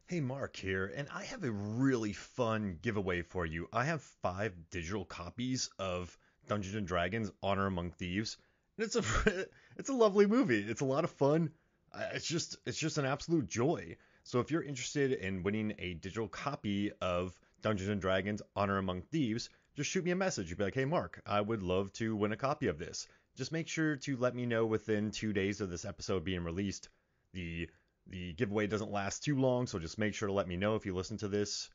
Hey, Mark here, and I have a really fun giveaway for you. I have 5 digital copies of Dungeons and Dragons: Honor Among Thieves, and it's a it's a lovely movie. It's a lot of fun. It's just an absolute joy. So if you're interested in winning a digital copy of Dungeons and Dragons: Honor Among Thieves, just shoot me a message. You'd be like, "Hey, Mark, I would love to win a copy of this." Just make sure to let me know within 2 days of this episode being released. The the giveaway doesn't last too long, so just make sure to let me know if you listen to this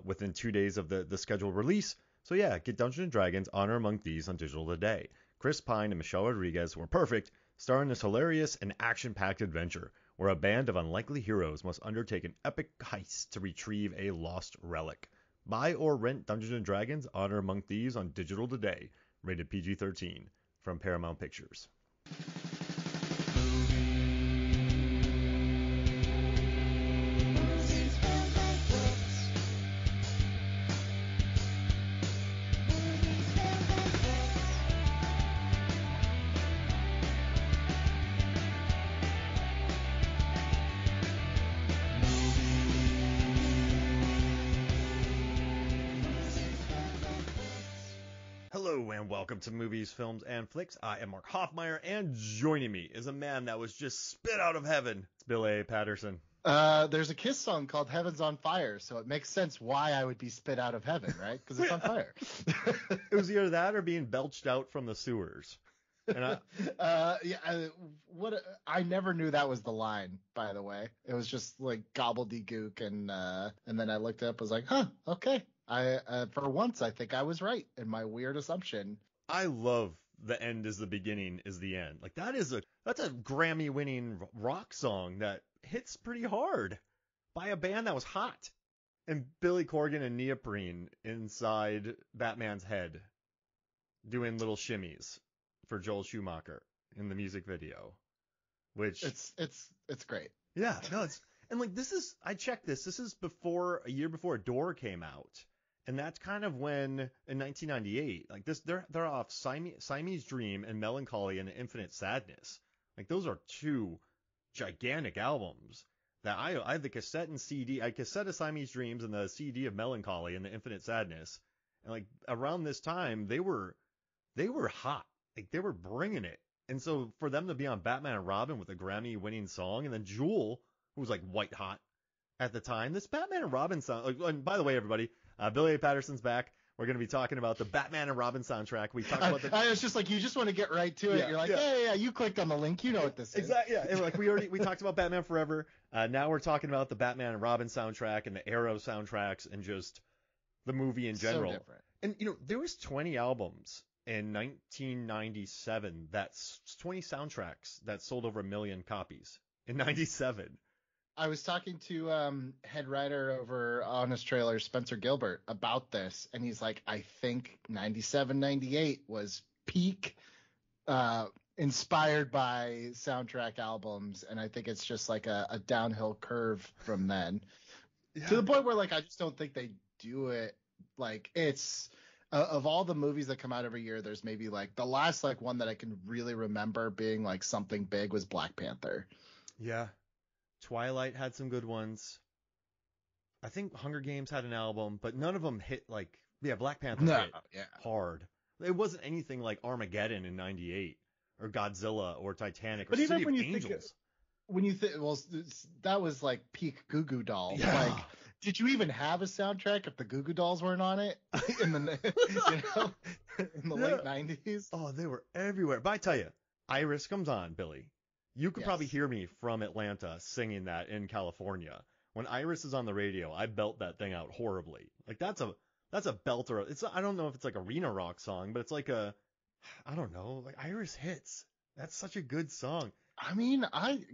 within 2 days of the scheduled release. So yeah, get Dungeons and Dragons: Honor Among Thieves on digital today. Chris Pine and Michelle Rodriguez were perfect, starring this hilarious and action-packed adventure where a band of unlikely heroes must undertake an epic heist to retrieve a lost relic. Buy or rent Dungeons and Dragons: Honor Among Thieves on digital today. Rated PG-13 from Paramount Pictures. Hello and welcome to Movies, Films, and Flicks. I am Mark Hoffmeyer, and joining me is a man that was just spit out of heaven. It's Bill A. Patterson. There's a Kiss song called Heaven's on Fire, so it makes sense why I would be spit out of heaven, right? Because it's on fire. It was either that or being belched out from the sewers. And I never knew that was the line, by the way. It was just like gobbledygook, and then I looked it up, I was like, huh, okay. For once, I think I was right in my weird assumption. I love the end is the beginning is the end. Like that's a Grammy-winning rock song that hits pretty hard by a band that was hot. And Billy Corgan and Neoprene inside Batman's head doing little shimmies for Joel Schumacher in the music video, which it's great. Yeah, no, and like I checked this. This is a year before Door came out. And that's kind of when, in 1998, like this, they're off Siamese Dream and Melancholy and Infinite Sadness. Like those are 2 gigantic albums that I had the cassette and CD. I had cassette of Siamese Dreams and the CD of Melancholy and the Infinite Sadness. And like around this time, they were hot. Like they were bringing it. And so for them to be on Batman and Robin with a Grammy-winning song, and then Jewel, who was like white hot at the time, this Batman and Robin song. Like, and by the way, everybody. Billy A. Patterson's back. We're going to be talking about the Batman and Robin soundtrack. We talked about I was just like, you just want to get right to it. You're like, yeah, you clicked on the link. You know what this is. Exactly. Yeah. And like we talked about Batman Forever. Now we're talking about the Batman and Robin soundtrack and the Arrow soundtracks and just the movie in general. So different. And there was 20 albums in 1997. That's 20 soundtracks that sold over 1 million copies in 97. I was talking to head writer over Honest Trailer, Spencer Gilbert, about this, and he's like, I think 97, 98 was peak inspired by soundtrack albums, and I think it's just like a downhill curve from then. Yeah. To the point where, like, I just don't think they do it. Like, it's of all the movies that come out every year, there's maybe like the last like one that I can really remember being like something big was Black Panther. Yeah. Twilight had some good ones. I think Hunger Games had an album, but none of them hit like, Black Panther hit hard. It wasn't anything like Armageddon in 98 or Godzilla or Titanic or City of Angels. Well, that was like peak Goo Goo Dolls. Yeah. Like, did you even have a soundtrack if the Goo Goo Dolls weren't on it in the late 90s? Oh, they were everywhere. But I tell you, Iris comes on, Billy. You could probably hear me from Atlanta singing that in California. When Iris is on the radio, I belt that thing out horribly. Like that's a belter. I don't know if it's like arena rock song, but it's like I don't know, like Iris hits. That's such a good song. I mean,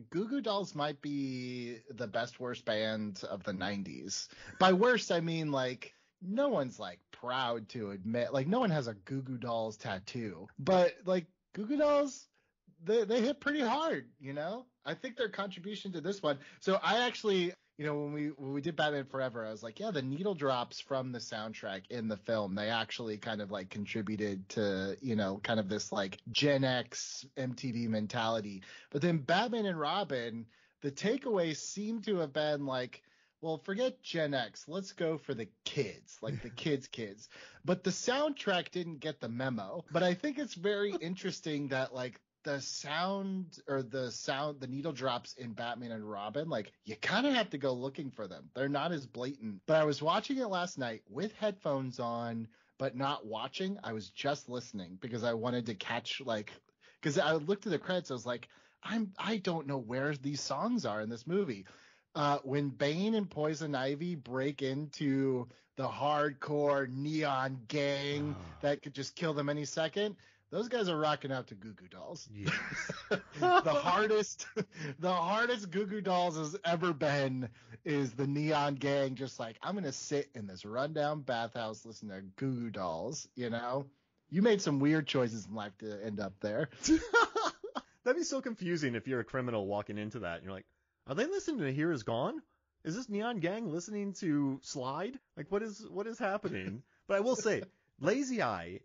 Goo Goo Dolls might be the best worst band of the 90s. By worst, I mean like no one's like proud to admit, like no one has a Goo Goo Dolls tattoo, but like Goo Goo Dolls, they hit pretty hard, I think their contribution to this one. So I actually, when we did Batman Forever, I was like, yeah, the needle drops from the soundtrack in the film, they actually kind of like contributed to, kind of this like Gen X MTV mentality. But then Batman and Robin, the takeaways seem to have been like, well, forget Gen X. Let's go for the kids, like the kids. But the soundtrack didn't get the memo. But I think it's very interesting that like the needle drops in Batman and Robin, like you kind of have to go looking for them. They're not as blatant. But I was watching it last night with headphones on, but not watching. I was just listening because I wanted to catch like, because I looked at the credits. I was like, I don't know where these songs are in this movie. When Bane and Poison Ivy break into the hardcore neon gang that could just kill them any second, those guys are rocking out to Goo Goo Dolls. Yes. the hardest Goo Goo Dolls has ever been is the neon gang. Just like, I'm gonna sit in this rundown bathhouse, listen to Goo Goo Dolls. You know, you made some weird choices in life to end up there. That'd be so confusing if you're a criminal walking into that and you're like, are they listening to Here Is Gone? Is this Neon Gang listening to Slide? Like, what is happening? But I will say, Lazy Eye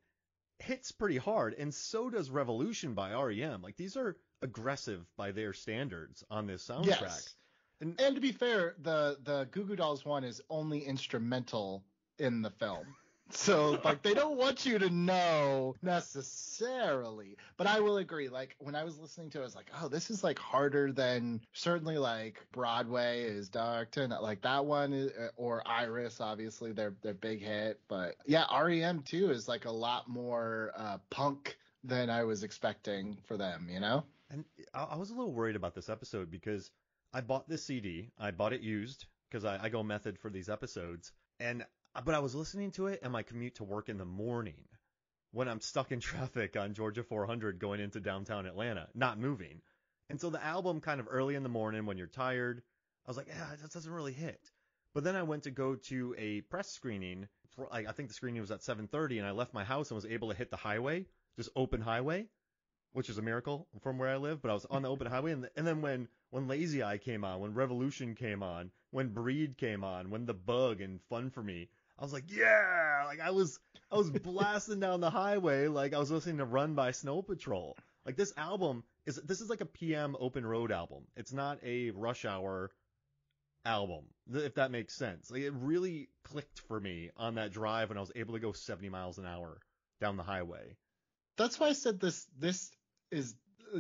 hits pretty hard, and so does Revolution by REM. Like, these are aggressive by their standards on this soundtrack. Yes. And to be fair, the Goo Goo Dolls one is only instrumental in the film. So, like, they don't want you to know necessarily. But I will agree. Like, when I was listening to it, I was like, oh, this is, like, harder than certainly, like, Broadway is Dark Tonight. Like, that one is, or Iris, obviously, their big hit. But, yeah, REM, too, is, like, a lot more punk than I was expecting for them, you know? And I was a little worried about this episode because I bought this CD. I bought it used because I go method for these episodes. But I was listening to it in my commute to work in the morning when I'm stuck in traffic on Georgia 400 going into downtown Atlanta, not moving. And so the album kind of early in the morning when you're tired, I was like, that doesn't really hit. But then I went to go to a press screening. I think the screening was at 7:30, and I left my house and was able to hit the highway, just open highway, which is a miracle from where I live. But I was on the open highway, and then when Lazy Eye came on, when Revolution came on, when Breed came on, when The Bug and Fun for Me, I was like, yeah, like I was blasting down the highway like I was listening to Run by Snow Patrol. Like this is like a PM open road album. It's not a rush hour album, if that makes sense. Like it really clicked for me on that drive when I was able to go 70 miles an hour down the highway. That's why I said this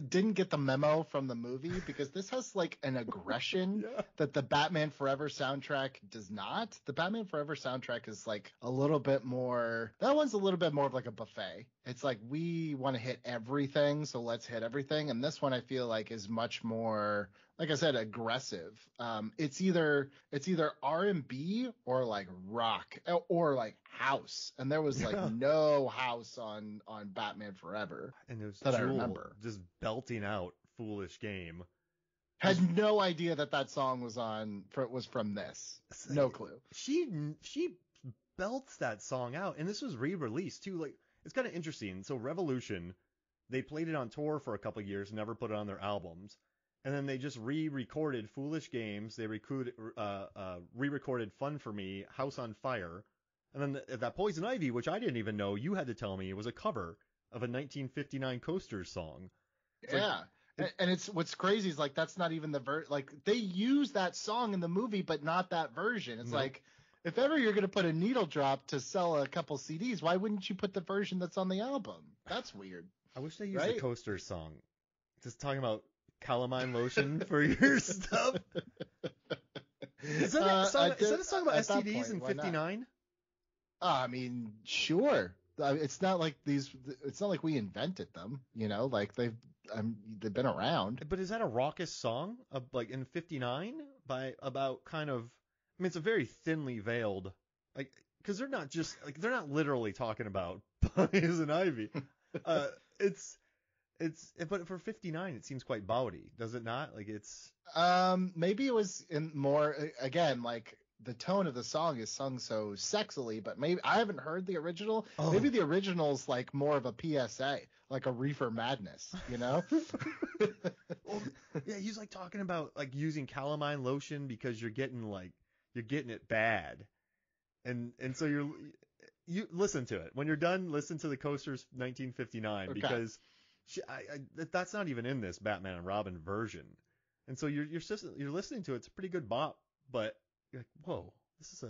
didn't get the memo from the movie, because this has like an aggression that the Batman Forever soundtrack does not. The Batman Forever soundtrack is like a little bit more, that one's a little bit more of like a buffet. It's like, we want to hit everything, so let's hit everything. And this one I feel like is much more, like I said, aggressive. It's either R&B or like rock or like house, and there was like no house on Batman Forever. And there's that Jewel I remember just belting out Foolish Game. Had no idea that song was from this. No clue. She belts that song out, and this was re-released too. Like it's kind of interesting. So Revolution, they played it on tour for a couple years, never put it on their albums. And then they just re-recorded Foolish Games. They re-recorded Fun for Me, House on Fire. And then that Poison Ivy, which I didn't even know, you had to tell me, it was a cover of a 1959 Coasters song. It's and it's what's crazy is like that's not even the like they use that song in the movie, but not that version. It's like, if ever you're going to put a needle drop to sell a couple CDs, why wouldn't you put the version that's on the album? That's weird. I wish they used the Coasters song. Just talking about calamine lotion for your stuff. Is that a song about STDs in 59? I mean, sure. It's not like we invented them, you know, like they've been around. But is that a raucous song like in 59 about kind of, I mean, it's a very thinly veiled, like, cause they're not literally talking about Poison Ivy. But for 59, it seems quite bawdy, does it not? Like it's. Maybe it was in more, again, like the tone of the song is sung so sexily, but maybe I haven't heard the original. Oh. Maybe the original's like more of a PSA, like a Reefer Madness, you know? Well, yeah, he's like talking about like using calamine lotion because you're getting it bad. And so you listen to it. When you're done, listen to the Coasters 1959 because that's not even in this Batman and Robin version. And so you're listening to it. It's a pretty good bop, but you're like, whoa, this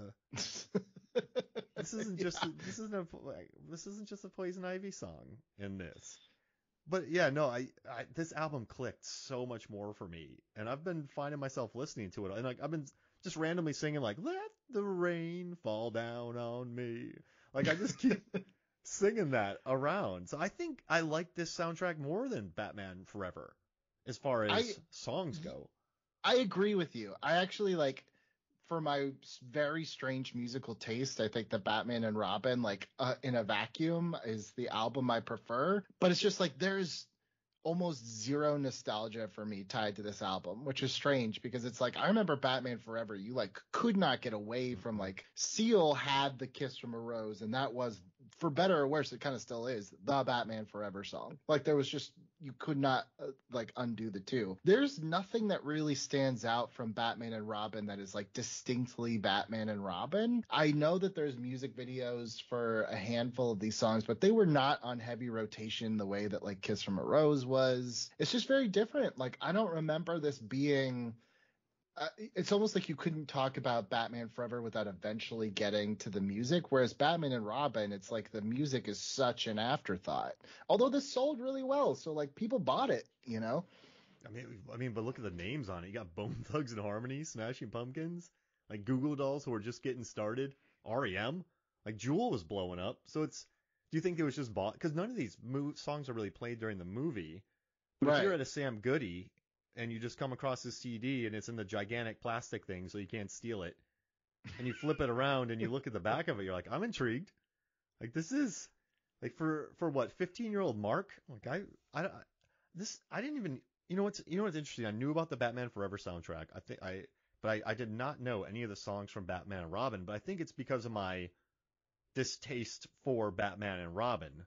isn't just this isn't just a Poison Ivy song in this. But yeah, no, this album clicked so much more for me, and I've been finding myself listening to it, and like I've been just randomly singing like "Let the rain fall down on me," like I just keep singing that around. So I think I like this soundtrack more than Batman Forever, as far I as songs go. I agree with you. I actually like, for my very strange musical taste, I think the Batman and Robin, like in a vacuum, is the album I prefer. But it's just like there's almost zero nostalgia for me tied to this album, which is strange because it's like I remember Batman Forever. You like could not get away from like Seal had the Kiss from a Rose, and that was, for better or worse, it kind of still is the Batman Forever song. Like there was just, you could not like undo the two. There's nothing that really stands out from Batman and Robin that is like distinctly Batman and Robin. I know that there's music videos for a handful of these songs, but they were not on heavy rotation the way that like Kiss from a Rose was. It's just very different. Like I don't remember this being it's almost like you couldn't talk about Batman Forever without eventually getting to the music, whereas Batman and Robin, it's like the music is such an afterthought. Although this sold really well, so like people bought it, you know? I mean, but look at the names on it. You got Bone Thugs and Harmony, Smashing Pumpkins, like Google Dolls who are just getting started, REM, like Jewel was blowing up. So it's, do you think it was just bought? Because none of these songs are really played during the movie. But if you're Right. at a Sam Goody and you just come across this CD and it's in the gigantic plastic thing so you can't steal it, and you flip it around and you look at the back of it, you're like, I'm intrigued. Like this is like for what, 15-year-old Mark? Like I didn't even, you know what's interesting? I knew about the Batman Forever soundtrack. I did not know any of the songs from Batman and Robin, but I think it's because of my distaste for Batman and Robin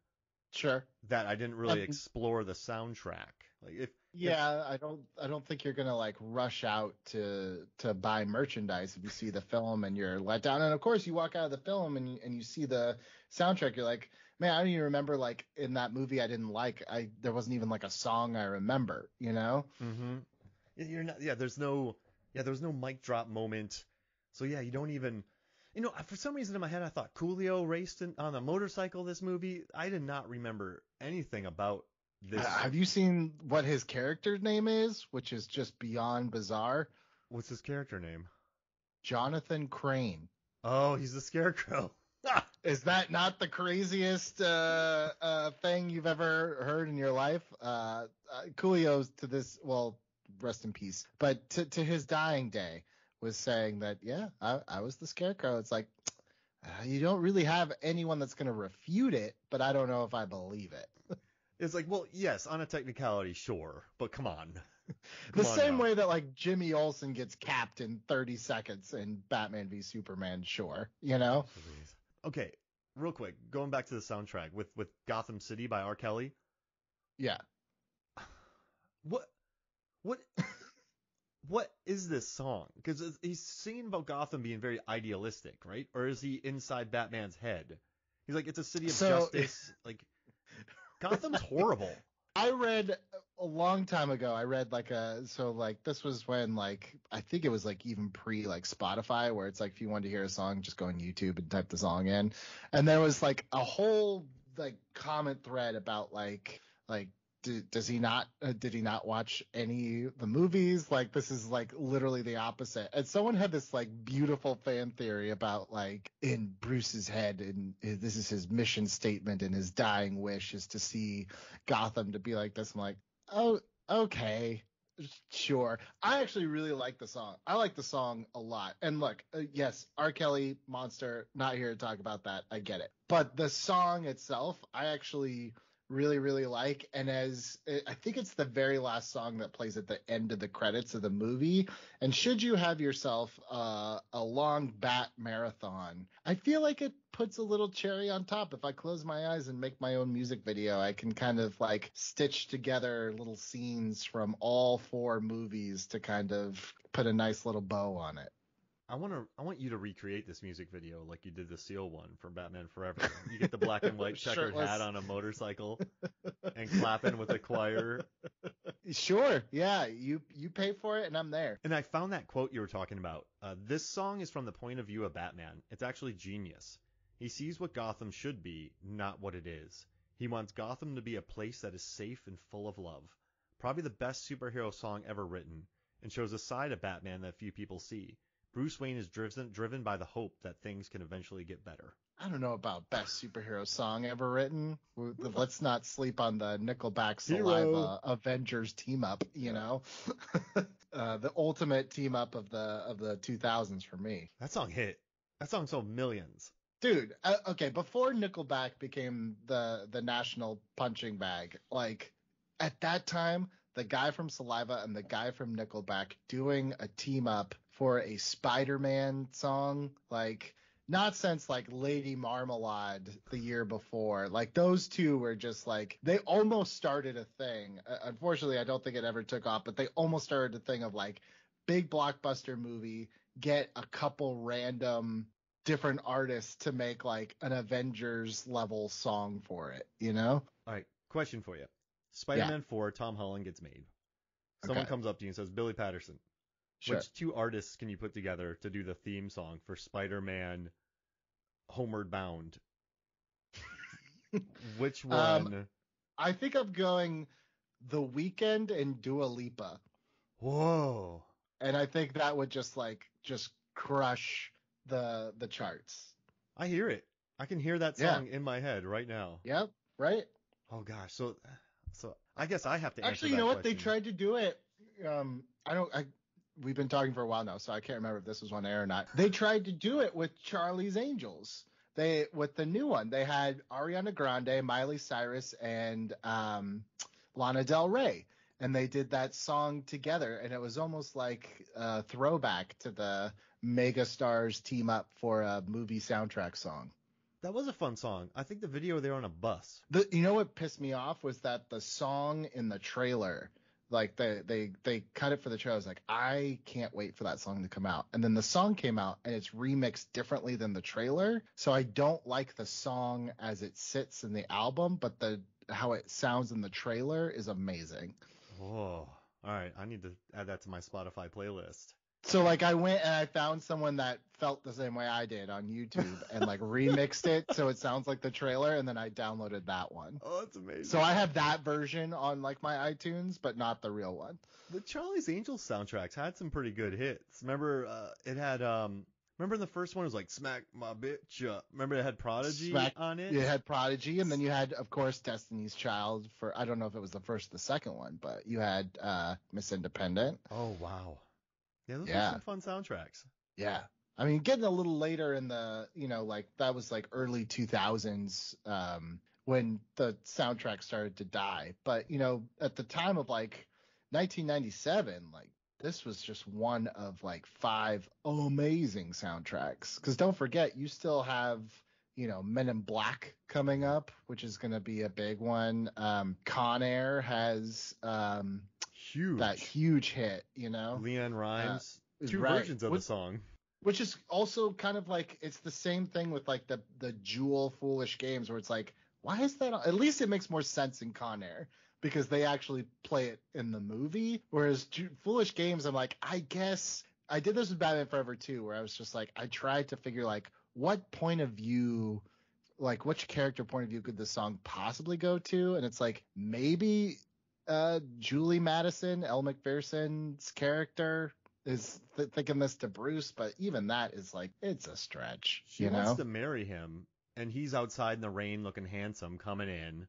Sure. that I didn't really Um, explore the soundtrack. Like if yeah, I don't think you're gonna like rush out to buy merchandise if you see the film and you're let down. And of course, you walk out of the film and you see the soundtrack, you're like, man, I don't even remember like in that movie I didn't like. There wasn't even like a song I remember, you know? mm-hmm. You're not, yeah, there's no mic drop moment. So yeah, you don't even, for some reason in my head I thought Coolio raced on a motorcycle this movie. I did not remember anything about this. Have you seen what his character name is, which is just beyond bizarre? What's his character name? Jonathan Crane. Oh, he's the Scarecrow. Is that not the craziest thing you've ever heard in your life? Coolio's to this, well, rest in peace, but to his dying day was saying that, yeah, I was the Scarecrow. It's like, you don't really have anyone that's going to refute it, but I don't know if I believe it. It's like, well, yes, on a technicality, sure, but come on. The Come on same now. way that like Jimmy Olsen gets capped in 30 seconds in Batman v Superman, sure, you know? Please. Okay, real quick, going back to the soundtrack with Gotham City by R. Kelly. Yeah. What what what is this song? Because he's singing about Gotham being very idealistic, right? Or is he inside Batman's head? He's like, it's a city of So justice. Like, Gotham's horrible. I read a long time ago, I read like so like this was when like, I think it was like even pre like Spotify, where it's like if you wanted to hear a song, just go on YouTube and type the song in. And there was like a whole like comment thread about like does he not did he not watch any of the movies? Like this is like literally the opposite. And someone had this like beautiful fan theory about like in Bruce's head, and this is his mission statement and his dying wish is to see Gotham to be like this. I'm like, oh, okay, sure. I actually really like the song. I like the song a lot. And look, yes, R. Kelly, monster, not here to talk about that. I get it. But the song itself, I actually really, really like. And I think it's the very last song that plays at the end of the credits of the movie. And should you have yourself a long bat marathon, I feel like it puts a little cherry on top. If I close my eyes and make my own music video, I can kind of like stitch together little scenes from all four movies to kind of put a nice little bow on it. I want you to recreate this music video like you did the Seal one from Batman Forever. You get the black and white checkered Shirtless. hat on a motorcycle and clapping with a choir. Sure. Yeah. You pay for it and I'm there. And I found that quote you were talking about. This song is from the point of view of Batman. It's actually genius. He sees what Gotham should be, not what it is. He wants Gotham to be a place that is safe and full of love. Probably the best superhero song ever written, and shows a side of Batman that few people see. Bruce Wayne is driven by the hope that things can eventually get better. I don't know about best superhero song ever written. Let's not sleep on the Nickelback Saliva Avengers team up, you know. The ultimate team up of the 2000s for me. That song hit. That song sold millions. Dude, okay, before Nickelback became the national punching bag, like at that time, the guy from Saliva and the guy from Nickelback doing a team up for a Spider-Man song, like not since like Lady Marmalade the year before. Like those two were just like they almost started a thing. Unfortunately, I don't think it ever took off, but they almost started a thing of like big blockbuster movie, get a couple random different artists to make like an Avengers level song for it, you know? All right, question for you. Spider-Man 4, Tom Holland gets made. Someone comes up to you and says, Billy Patterson, Sure. which two artists can you put together to do the theme song for Spider-Man Homeward Bound? Which one? I think I'm going The Weeknd and Dua Lipa. Whoa. And I think that would just crush the charts. I hear it. I can hear that song in my head right now. Yep, right? Oh gosh. So I guess I have to answer Actually, you know what? question. They tried to do it. We've been talking for a while now, so I can't remember if this was on air or not. They tried to do it with Charlie's Angels. With the new one, they had Ariana Grande, Miley Cyrus, and Lana Del Rey. And they did that song together, and it was almost like a throwback to the megastars team up for a movie soundtrack song. That was a fun song. I think the video they were on a bus. You know what pissed me off was that the song in the trailer, like they cut it for the trailer. I was like, I can't wait for that song to come out. And then the song came out and it's remixed differently than the trailer. So I don't like the song as it sits in the album, but how it sounds in the trailer is amazing. Whoa. All right. I need to add that to my Spotify playlist. So like I went and I found someone that felt the same way I did on YouTube and like remixed it so it sounds like the trailer, and then I downloaded that one. Oh, that's amazing. So I have that version on like my iTunes, but not the real one. The Charlie's Angels soundtracks had some pretty good hits. Remember it had remember the first one was like Smack My Bitch Up. Remember it had Prodigy on it? You had Prodigy, and then you had, of course, Destiny's Child for, I don't know if it was the first or the second one, but you had Miss Independent. Oh, wow. Yeah, those were some fun soundtracks. Yeah. I mean, getting a little later in the, like that was like early 2000s when the soundtrack started to die. But, at the time of like 1997, like this was just one of like 5 amazing soundtracks. Because don't forget, you still have, Men in Black coming up, which is going to be a big one. Con Air has that huge hit, Leanne Rimes, 2 versions of the song. Which is also kind of like, it's the same thing with like the Jewel Foolish Games, where it's like, why is that? At least it makes more sense in Con Air because they actually play it in the movie. Whereas Foolish Games, I'm like, I guess I did this with Batman Forever too, where I was just like, I tried to figure like what point of view, like which character point of view could the song possibly go to? And it's like, maybe Julie Madison, Elle Macpherson's character, is thinking this to Bruce, but even that is like, it's a stretch. She wants to marry him, and he's outside in the rain looking handsome coming in.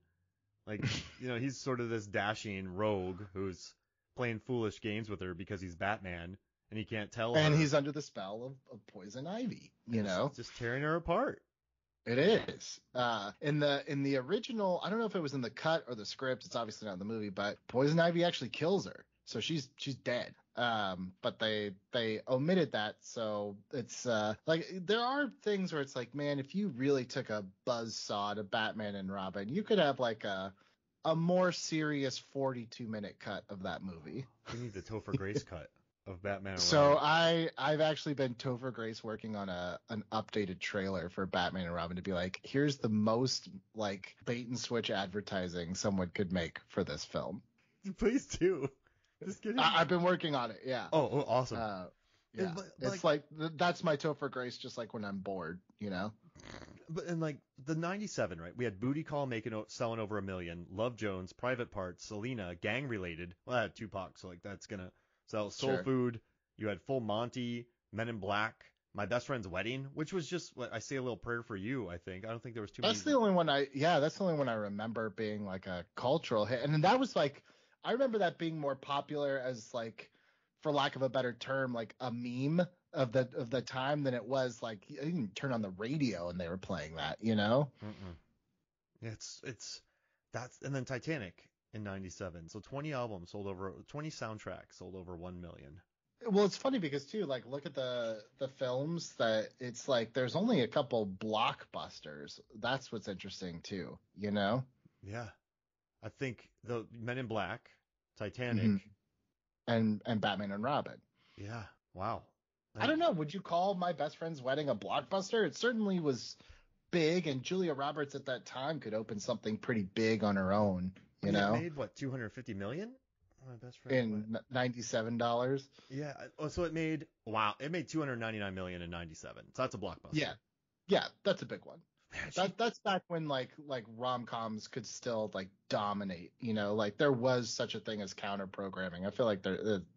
Like, he's sort of this dashing rogue who's playing foolish games with her because he's Batman, and he can't tell her. And he's under the spell of Poison Ivy, Just tearing her apart. It is. In the original, I don't know if it was in the cut or the script, it's obviously not in the movie, but Poison Ivy actually kills her. So she's dead. But they omitted that. So it's like there are things where it's like, man, if you really took a buzzsaw to Batman and Robin, you could have like a more serious 42-minute cut of that movie. We need the Topher Grace cut of Batman and so Robin. I've actually been Topher Grace working on an updated trailer for Batman and Robin to be like, here's the most like bait and switch advertising someone could make for this film. Please do. Just get him. I've been working on it. Yeah. Oh, awesome. Yeah. It's like that's my Topher Grace, just like when I'm bored, you know. But in like the '97, right? We had Booty Call selling over 1 million, Love Jones, Private Parts, Selena, Gang Related. Well, I had Tupac, so like that's gonna sell. Soul Sure. Food. You had Full Monty, Men in Black, My Best Friend's Wedding, which was just what I Say a Little Prayer for You. I think I don't think there was too That's many. the only one that's the only one I remember being like a cultural hit. And then that was like, I remember that being more popular as like, for lack of a better term, like a meme of the time than it was like you didn't turn on the radio and they were playing that, you know? Mm-mm. It's that's and then Titanic in '97. So 20 albums sold over 20 soundtracks sold over 1 million. Well, it's funny because too, like look at the films that it's like there's only a couple blockbusters. That's what's interesting too, you know? Yeah, I think the Men in Black, hmm Titanic. And Batman and Robin. Yeah, wow. I don't know. Would you call My Best Friend's Wedding a blockbuster? It certainly was big, and Julia Roberts at that time could open something pretty big on her own, I you mean, it know, made what 250 million? My best friend's wedding. in $97. Yeah. Oh, so it made It made 299 million in '97. So that's a blockbuster. Yeah, yeah, that's a big one. Man, That's back when like rom-coms could still like dominate, you know, like there was such a thing as counter programming. I feel like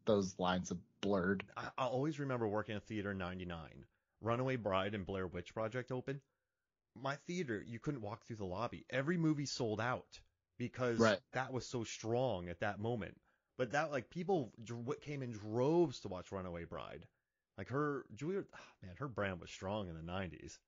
those lines have blurred. I always remember working in a theater in '99. Runaway Bride and Blair Witch Project opened. My theater, you couldn't walk through the lobby. Every movie sold out because Right. that was so strong at that moment. But that like people came in droves to watch Runaway Bride. Like her brand was strong in the '90s.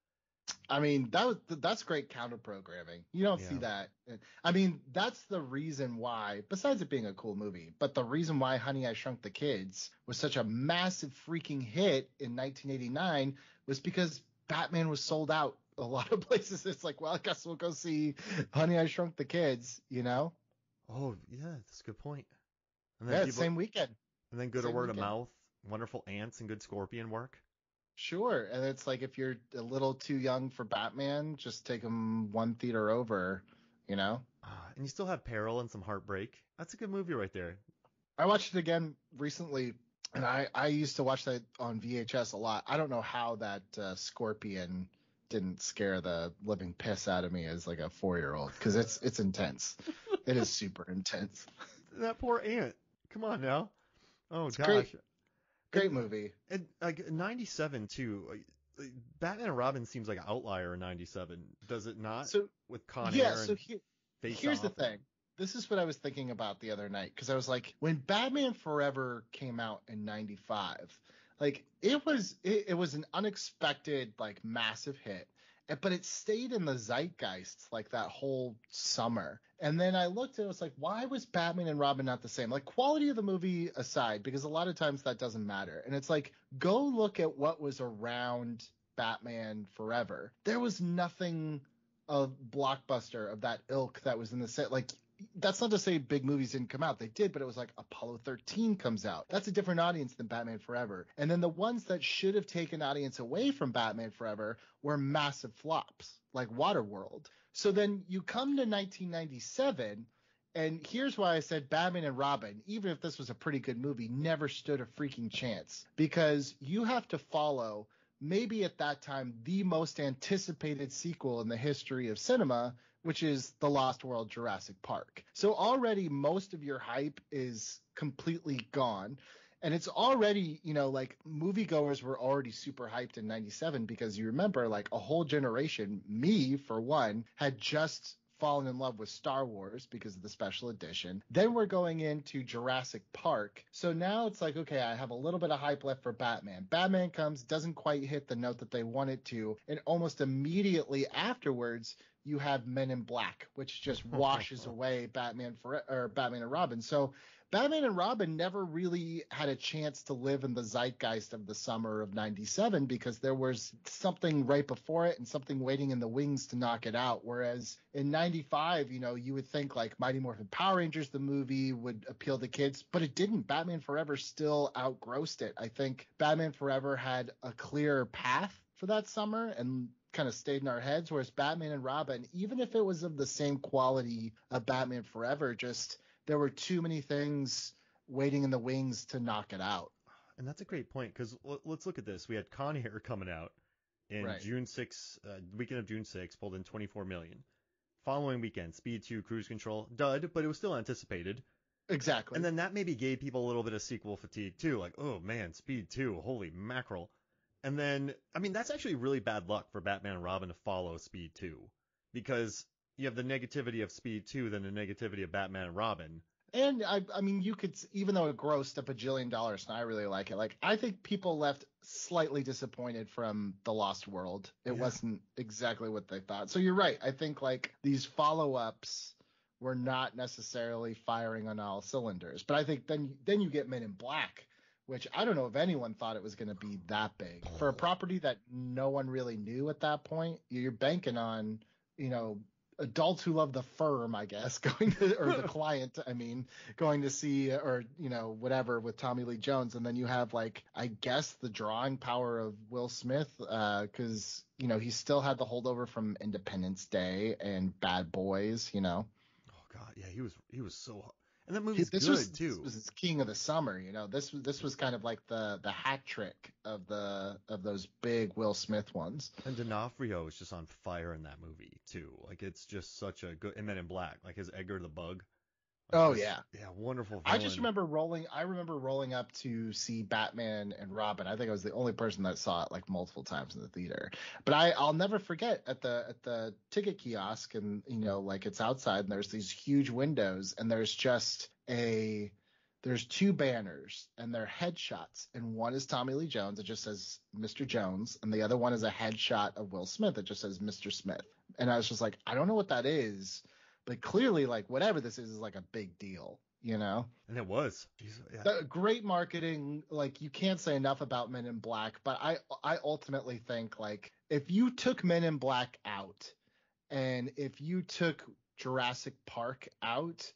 I mean, that's great counter programming. You don't see Yeah. that. I mean, that's the reason why, besides it being a cool movie, but the reason why Honey, I Shrunk the Kids was such a massive freaking hit in 1989 was because Batman was sold out a lot of places. It's like, well, I guess we'll go see Honey, I Shrunk the Kids, you know? Oh, yeah, that's a good point. And Yeah, same weekend. and then good Same word of weekend. mouth, wonderful ants and good scorpion work. Sure. And it's like if you're a little too young for Batman, just take them one theater over, you know? And you still have peril and some heartbreak. That's a good movie right there. I watched it again recently, and I used to watch that on VHS a lot. I don't know how that scorpion didn't scare the living piss out of me as like a 4-year-old because it's intense. It is super intense. That poor ant. Come on now. Oh It's gosh. great movie. And like '97 too. Batman and Robin seems like an outlier in '97, does it not? So With Con yeah, Air so and Face here's the Off. thing. This is what I was thinking about the other night because I was like, when Batman Forever came out in '95, like it was an unexpected like massive hit, but it stayed in the zeitgeist like that whole summer. And then I looked and it was like, why was Batman and Robin not the same? Like quality of the movie aside, because a lot of times that doesn't matter. And it's like, go look at what was around Batman Forever. There was nothing of blockbuster of that ilk that was in the set. Like that's not to say big movies didn't come out. They did, but it was like Apollo 13 comes out. That's a different audience than Batman Forever. And then the ones that should have taken audience away from Batman Forever were massive flops, like Waterworld. So then you come to 1997, and here's why I said Batman and Robin, even if this was a pretty good movie, never stood a freaking chance. Because you have to follow maybe at that time the most anticipated sequel in the history of cinema, which is The Lost World Jurassic Park. So already most of your hype is completely gone. And it's already, you know, like moviegoers were already super hyped in 97 because you remember like a whole generation, me for one, had just fallen in love with Star Wars because of the special edition. Then we're going into Jurassic Park. So now it's like, okay, I have a little bit of hype left for Batman. Batman comes, doesn't quite hit the note that they want it to. And almost immediately afterwards, you have Men in Black, which just washes away Batman and Robin. So Batman and Robin never really had a chance to live in the zeitgeist of the summer of 97 because there was something right before it and something waiting in the wings to knock it out. Whereas in 95, you know, you would think like Mighty Morphin Power Rangers, the movie, would appeal to kids, but it didn't. Batman Forever still outgrossed it. I think Batman Forever had a clear path for that summer and kind of stayed in our heads, whereas Batman and Robin, even if it was of the same quality of Batman Forever, just there were too many things waiting in the wings to knock it out. And that's a great point, because let's look at this. We had Con Air coming out in Right. June 6th, weekend of June 6th, pulled in 24 million. Following weekend, Speed 2, Cruise Control, dud, but it was still anticipated. Exactly. And then that maybe gave people a little bit of sequel fatigue too, like, oh man, Speed 2, holy mackerel. And then, I mean, that's actually really bad luck for Batman and Robin to follow Speed 2, because you have the negativity of Speed 2, then the negativity of Batman and Robin. And I mean, you could, even though it grossed a bajillion dollars, and I really like it. Like, I think people left slightly disappointed from The Lost World. It wasn't exactly what they thought. So you're right. I think like these follow-ups were not necessarily firing on all cylinders. But I think then you get Men in Black, which I don't know if anyone thought it was going to be that big for a property that no one really knew at that point. You're banking on, adults who love the firm, I guess, going to, or the client, I mean, going to see, or, whatever with Tommy Lee Jones. And then you have, like, I guess the drawing power of Will Smith, because, he still had the holdover from Independence Day and Bad Boys, Oh God, yeah, he was so, and that movie's good too. This was King of the Summer, This was kind of like the hat trick of those big Will Smith ones. And D'Onofrio is just on fire in that movie too. Like, it's just such a good. And Men in Black, like his Edgar the Bug. Like, yeah, wonderful villain. I just remember rolling up to see Batman and Robin. I think I was the only person that saw it like multiple times in the theater. But I'll never forget at the ticket kiosk, and like it's outside and there's these huge windows, and there's two banners and they're headshots, and one is Tommy Lee Jones, it just says Mr. Jones, and the other one is a headshot of Will Smith, it just says Mr. Smith. And I was just like, I don't know what that is, but clearly, like, whatever this is like a big deal, And it was. Yeah. Great marketing. Like, you can't say enough about Men in Black, but I ultimately think, like, if you took Men in Black out and if you took Jurassic Park out,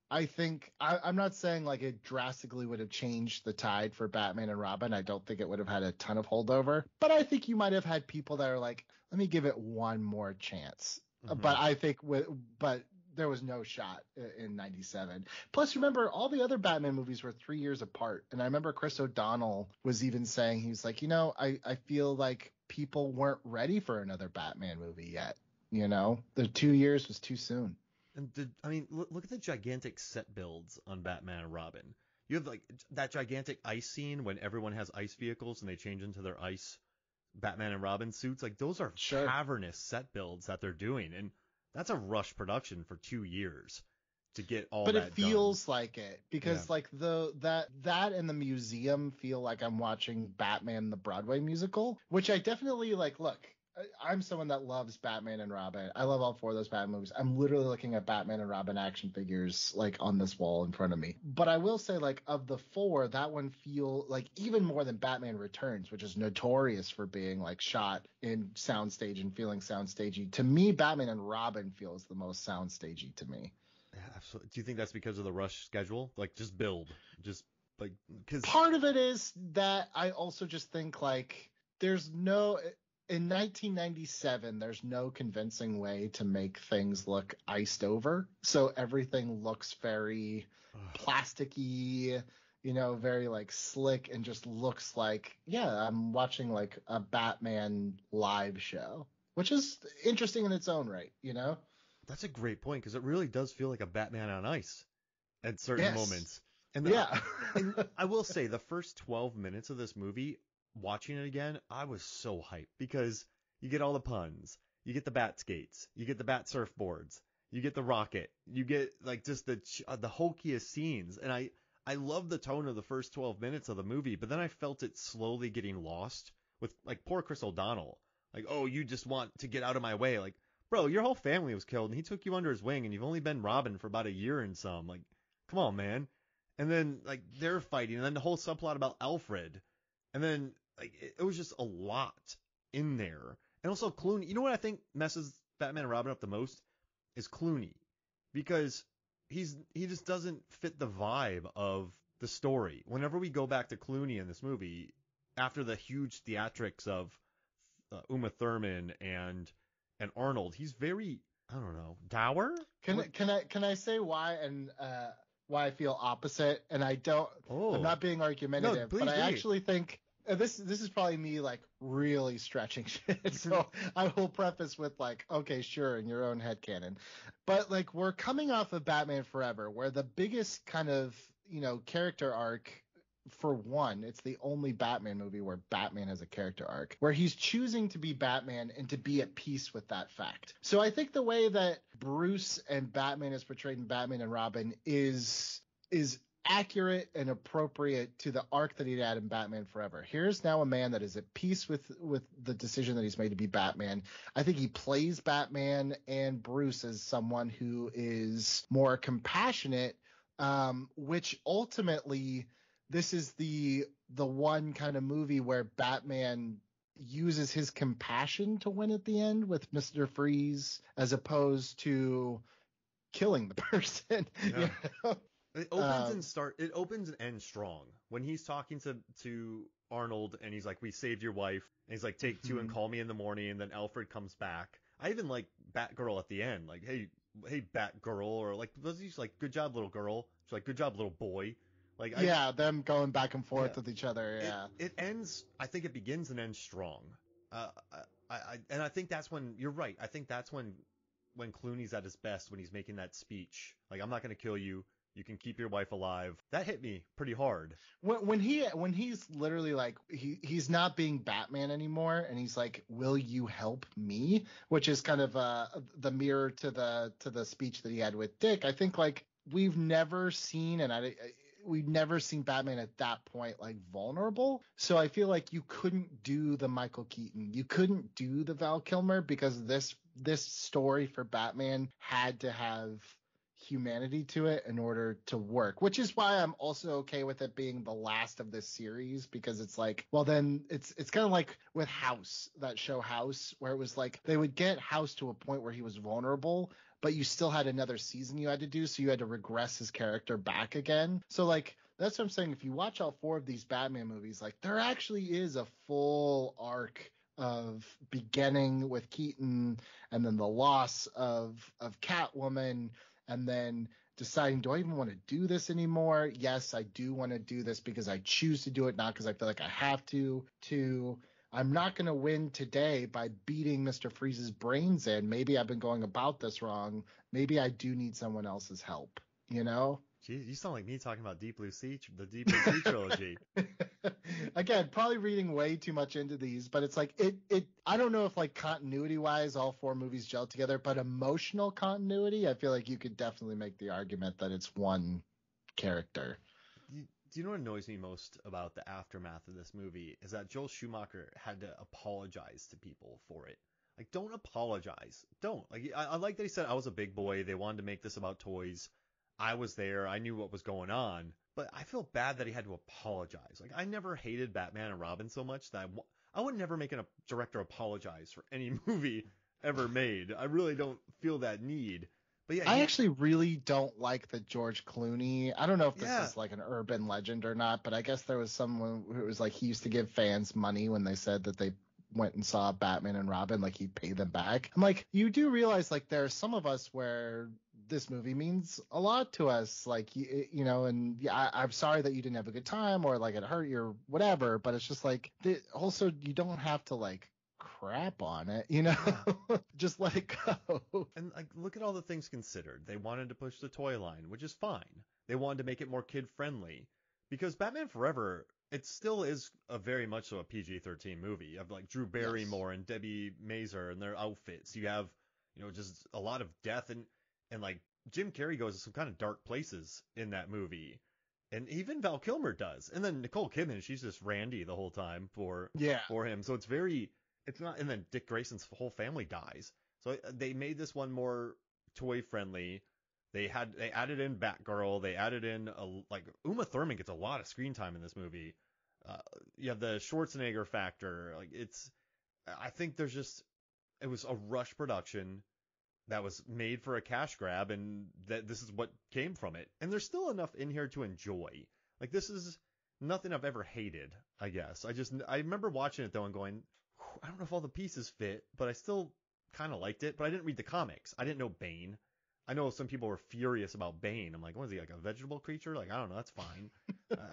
I think I'm not saying like it drastically would have changed the tide for Batman and Robin. I don't think it would have had a ton of holdover, but I think you might have had people that are like, let me give it one more chance. Mm-hmm. But I think but there was no shot in 97. Plus, remember, all the other Batman movies were 3 years apart. And I remember Chris O'Donnell was even saying, he was like, I feel like people weren't ready for another Batman movie yet. The 2 years was too soon. And look at the gigantic set builds on Batman and Robin. You have like that gigantic ice scene when everyone has ice vehicles and they change into their ice Batman and Robin suits. Like, those are cavernous set builds that they're doing, and that's a rush production for 2 years to get all that done. But it feels like it, because like that and the museum feel like I'm watching Batman the Broadway musical, which I definitely like. Look, I'm someone that loves Batman and Robin. I love all four of those Batman movies. I'm literally looking at Batman and Robin action figures like on this wall in front of me. But I will say, like, of the four, that one feel like even more than Batman Returns, which is notorious for being like shot in soundstage and feeling soundstagey. To me, Batman and Robin feels the most soundstagey to me. Yeah, absolutely. Do you think that's because of the rush schedule? Like, just build, just like, because part of it is that. I also just think like there's no. In 1997, there's no convincing way to make things look iced over. So everything looks very plasticky, very like slick, and just looks like, I'm watching like a Batman live show, which is interesting in its own right, That's a great point, because it really does feel like a Batman on ice at certain moments. And and I will say, the first 12 minutes of this movie, watching it again, I was so hyped, because you get all the puns, you get the bat skates, you get the bat surfboards, you get the rocket, you get like just the hokiest scenes, and I love the tone of the first 12 minutes of the movie, but then I felt it slowly getting lost with like poor Chris O'Donnell, like, oh, you just want to get out of my way, like, bro, your whole family was killed and he took you under his wing, and you've only been Robin for about a year and some, like, come on, man. And then like they're fighting, and then the whole subplot about Alfred, and then like it was just a lot in there. And also Clooney, you know what I think messes Batman and Robin up the most is Clooney, because he just doesn't fit the vibe of the story. Whenever we go back to Clooney in this movie, after the huge theatrics of Uma Thurman and Arnold, he's very, I don't know, dour. Can I say why? And why I feel opposite, and I'm Oh, not being no, argumentative, but please, I please. actually think this is probably me like really stretching shit. So I will preface with like, okay, sure, in your own headcanon. But like we're coming off of Batman Forever, where the biggest kind of, character arc, for one, it's the only Batman movie where Batman has a character arc, where he's choosing to be Batman and to be at peace with that fact. So I think the way that Bruce and Batman is portrayed in Batman and Robin is accurate and appropriate to the arc that he had in Batman Forever. Here's now a man that is at peace with the decision that he's made to be Batman. I think he plays Batman and Bruce as someone who is more compassionate, which ultimately this is the one kind of movie where Batman uses his compassion to win at the end with Mr. Freeze, as opposed to killing the person. Yeah. know? It opens and ends strong. When he's talking to Arnold and he's like, "We saved your wife." And he's like, "Take two and call me in the morning." And then Alfred comes back. I even like Batgirl at the end. Like, hey, Batgirl, or like, was he like, "Good job, little girl." She's like, "Good job, little boy." Like, them going back and forth yeah. with each other. Yeah. It ends. I think it begins and ends strong. Uh, and I think that's when you're right. I think that's when Clooney's at his best, when he's making that speech. Like, "I'm not gonna kill you. You can keep your wife alive." That hit me pretty hard. When he's literally like he's not being Batman anymore, and he's like, "Will you help me?" Which is kind of the mirror to the speech that he had with Dick. I think like we've never seen Batman at that point like vulnerable. So I feel like you couldn't do the Michael Keaton, you couldn't do the Val Kilmer, because this story for Batman had to have humanity to it in order to work, which is why I'm also okay with it being the last of this series, because it's like, well, then it's kind of like with House, that show House, where it was like they would get House to a point where he was vulnerable, but you still had another season you had to do, so you had to regress his character back again. So like that's what I'm saying. If you watch all four of these Batman movies, like there actually is a full arc of beginning with Keaton, and then the loss of Catwoman, and then deciding, do I even want to do this anymore? Yes, I do want to do this because I choose to do it, not because I feel like I have to. I'm not going to win today by beating Mr. Freeze's brains in. Maybe I've been going about this wrong. Maybe I do need someone else's help, you know? Jeez, you sound like me talking about Deep Blue Sea, the Deep Blue Sea trilogy. Again, probably reading way too much into these, but it's like I don't know if like continuity wise all four movies gel together, but emotional continuity, I feel like you could definitely make the argument that it's one character. Do you know what annoys me most about the aftermath of this movie is that Joel Schumacher had to apologize to people for it. Like, don't apologize. Don't. Like, I like that he said, "I was a big boy. They wanted to make this about toys. I was there. I knew what was going on." But I feel bad that he had to apologize. Like, I never hated Batman and Robin so much that I would never make a director apologize for any movie ever made. I really don't feel that need. But yeah, I actually really don't like the George Clooney. I don't know if this yeah. is like an urban legend or not, but I guess there was someone who was like he used to give fans money when they said that they went and saw Batman and Robin, like he'd pay them back. I'm like, you do realize like there are some of us where this movie means a lot to us, like and yeah, I'm sorry that you didn't have a good time or like it hurt you or whatever, but it's just like also you don't have to like crap on it, Yeah. just let it go. And like, look at all the things considered. They wanted to push the toy line, which is fine. They wanted to make it more kid friendly, because Batman Forever, it still is a very much so a PG-13 movie. You have like Drew Barrymore and Debbie Mazur and their outfits. You have, just a lot of death, and like Jim Carrey goes to some kind of dark places in that movie. And even Val Kilmer does. And then Nicole Kidman, she's just Randy the whole time for him. So it's not, and then Dick Grayson's whole family dies. So they made this one more toy friendly. They added in Batgirl. They added in like Uma Thurman gets a lot of screen time in this movie. You have the Schwarzenegger factor. Like I think it was a rush production that was made for a cash grab, and that this is what came from it. And there's still enough in here to enjoy. Like, this is nothing I've ever hated, I guess. I remember watching it though and going, I don't know if all the pieces fit, but I still kind of liked it. But I didn't read the comics. I didn't know Bane. I know some people were furious about Bane. I'm like, what is he, like a vegetable creature? Like, I don't know, that's fine.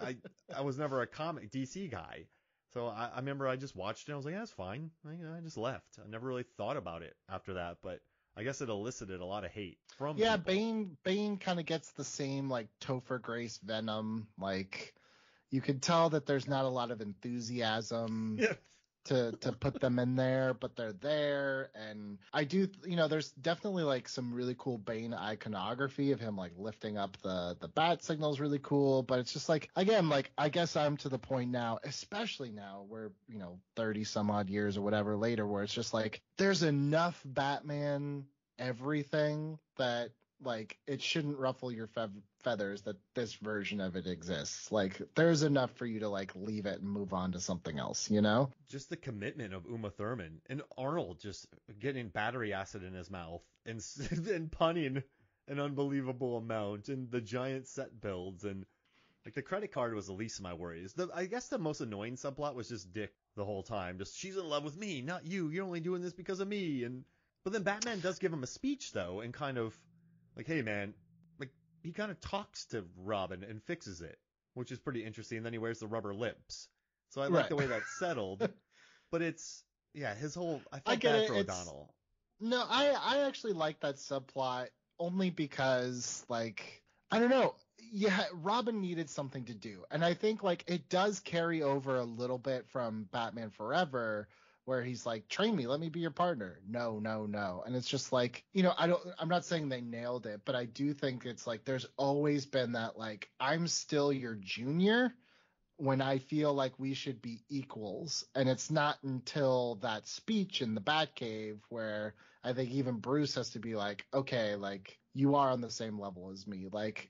I I was never a comic DC guy. So I remember I just watched it and I was like, yeah, that's fine. I just left. I never really thought about it after that, but I guess it elicited a lot of hate from Yeah, people. Bane kind of gets the same like Topher Grace Venom. Like you could tell that there's not a lot of enthusiasm Yeah. to put them in there, but they're there. And I do, there's definitely like some really cool Bane iconography of him like lifting up the bat signal is really cool. But it's just like, again, like I guess I'm to the point now, especially now where 30 some odd years or whatever later, where it's just like there's enough Batman everything that like it shouldn't ruffle your feathers that this version of it exists. Like there's enough for you to like leave it and move on to something else, you know? Just the commitment of Uma Thurman and Arnold just getting battery acid in his mouth and and punning an unbelievable amount and the giant set builds and like the credit card was the least of my worries. I guess the most annoying subplot was just Dick the whole time. Just she's in love with me, not you. You're only doing this because of me. And but then Batman does give him a speech though, and kind of like, hey man, like he kind of talks to Robin and fixes it, which is pretty interesting. And then he wears the rubber lips, so I like Right. the way that's settled. But it's yeah, his whole I I felt get bad it. for It's O'Donnell. no, I actually like that subplot only because like I don't know. Yeah, Robin needed something to do. And I think like it does carry over a little bit from Batman Forever where he's like, train me, let me be your partner. No, no, no. And it's just like, I'm not saying they nailed it, but I do think it's like there's always been that like I'm still your junior when I feel like we should be equals. And it's not until that speech in the Batcave where I think even Bruce has to be like, okay, like you are on the same level as me. Like,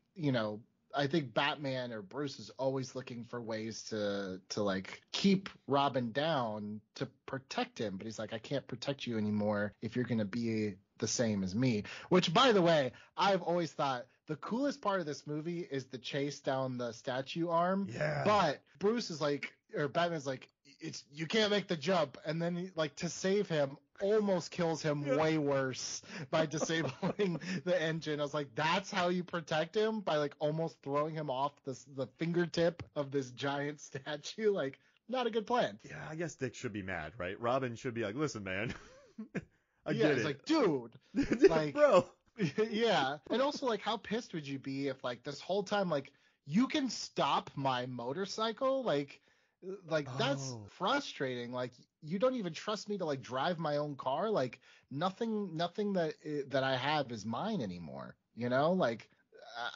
I think Batman or Bruce is always looking for ways to like keep Robin down to protect him, but he's like, I can't protect you anymore if you're gonna be the same as me. Which, by the way, I've always thought the coolest part of this movie is the chase down the statue arm. Yeah. But Bruce is like, or Batman's like, it's you can't make the jump, and then he, like to save him, almost kills him Yeah. way worse by disabling the engine. I was like, that's how you protect him, by like almost throwing him off the fingertip of this giant statue. Like, not a good plan. Yeah, I guess Dick should be mad, right? Robin should be like, listen, man, I Yeah, get it's it. like, dude, like, Bro. yeah. And also, like, how pissed would you be if, like, this whole time, like, you can stop my motorcycle? Like that's Oh. frustrating. Like, you don't even trust me to, like, drive my own car? Like, nothing that I have is mine anymore, you know? Like,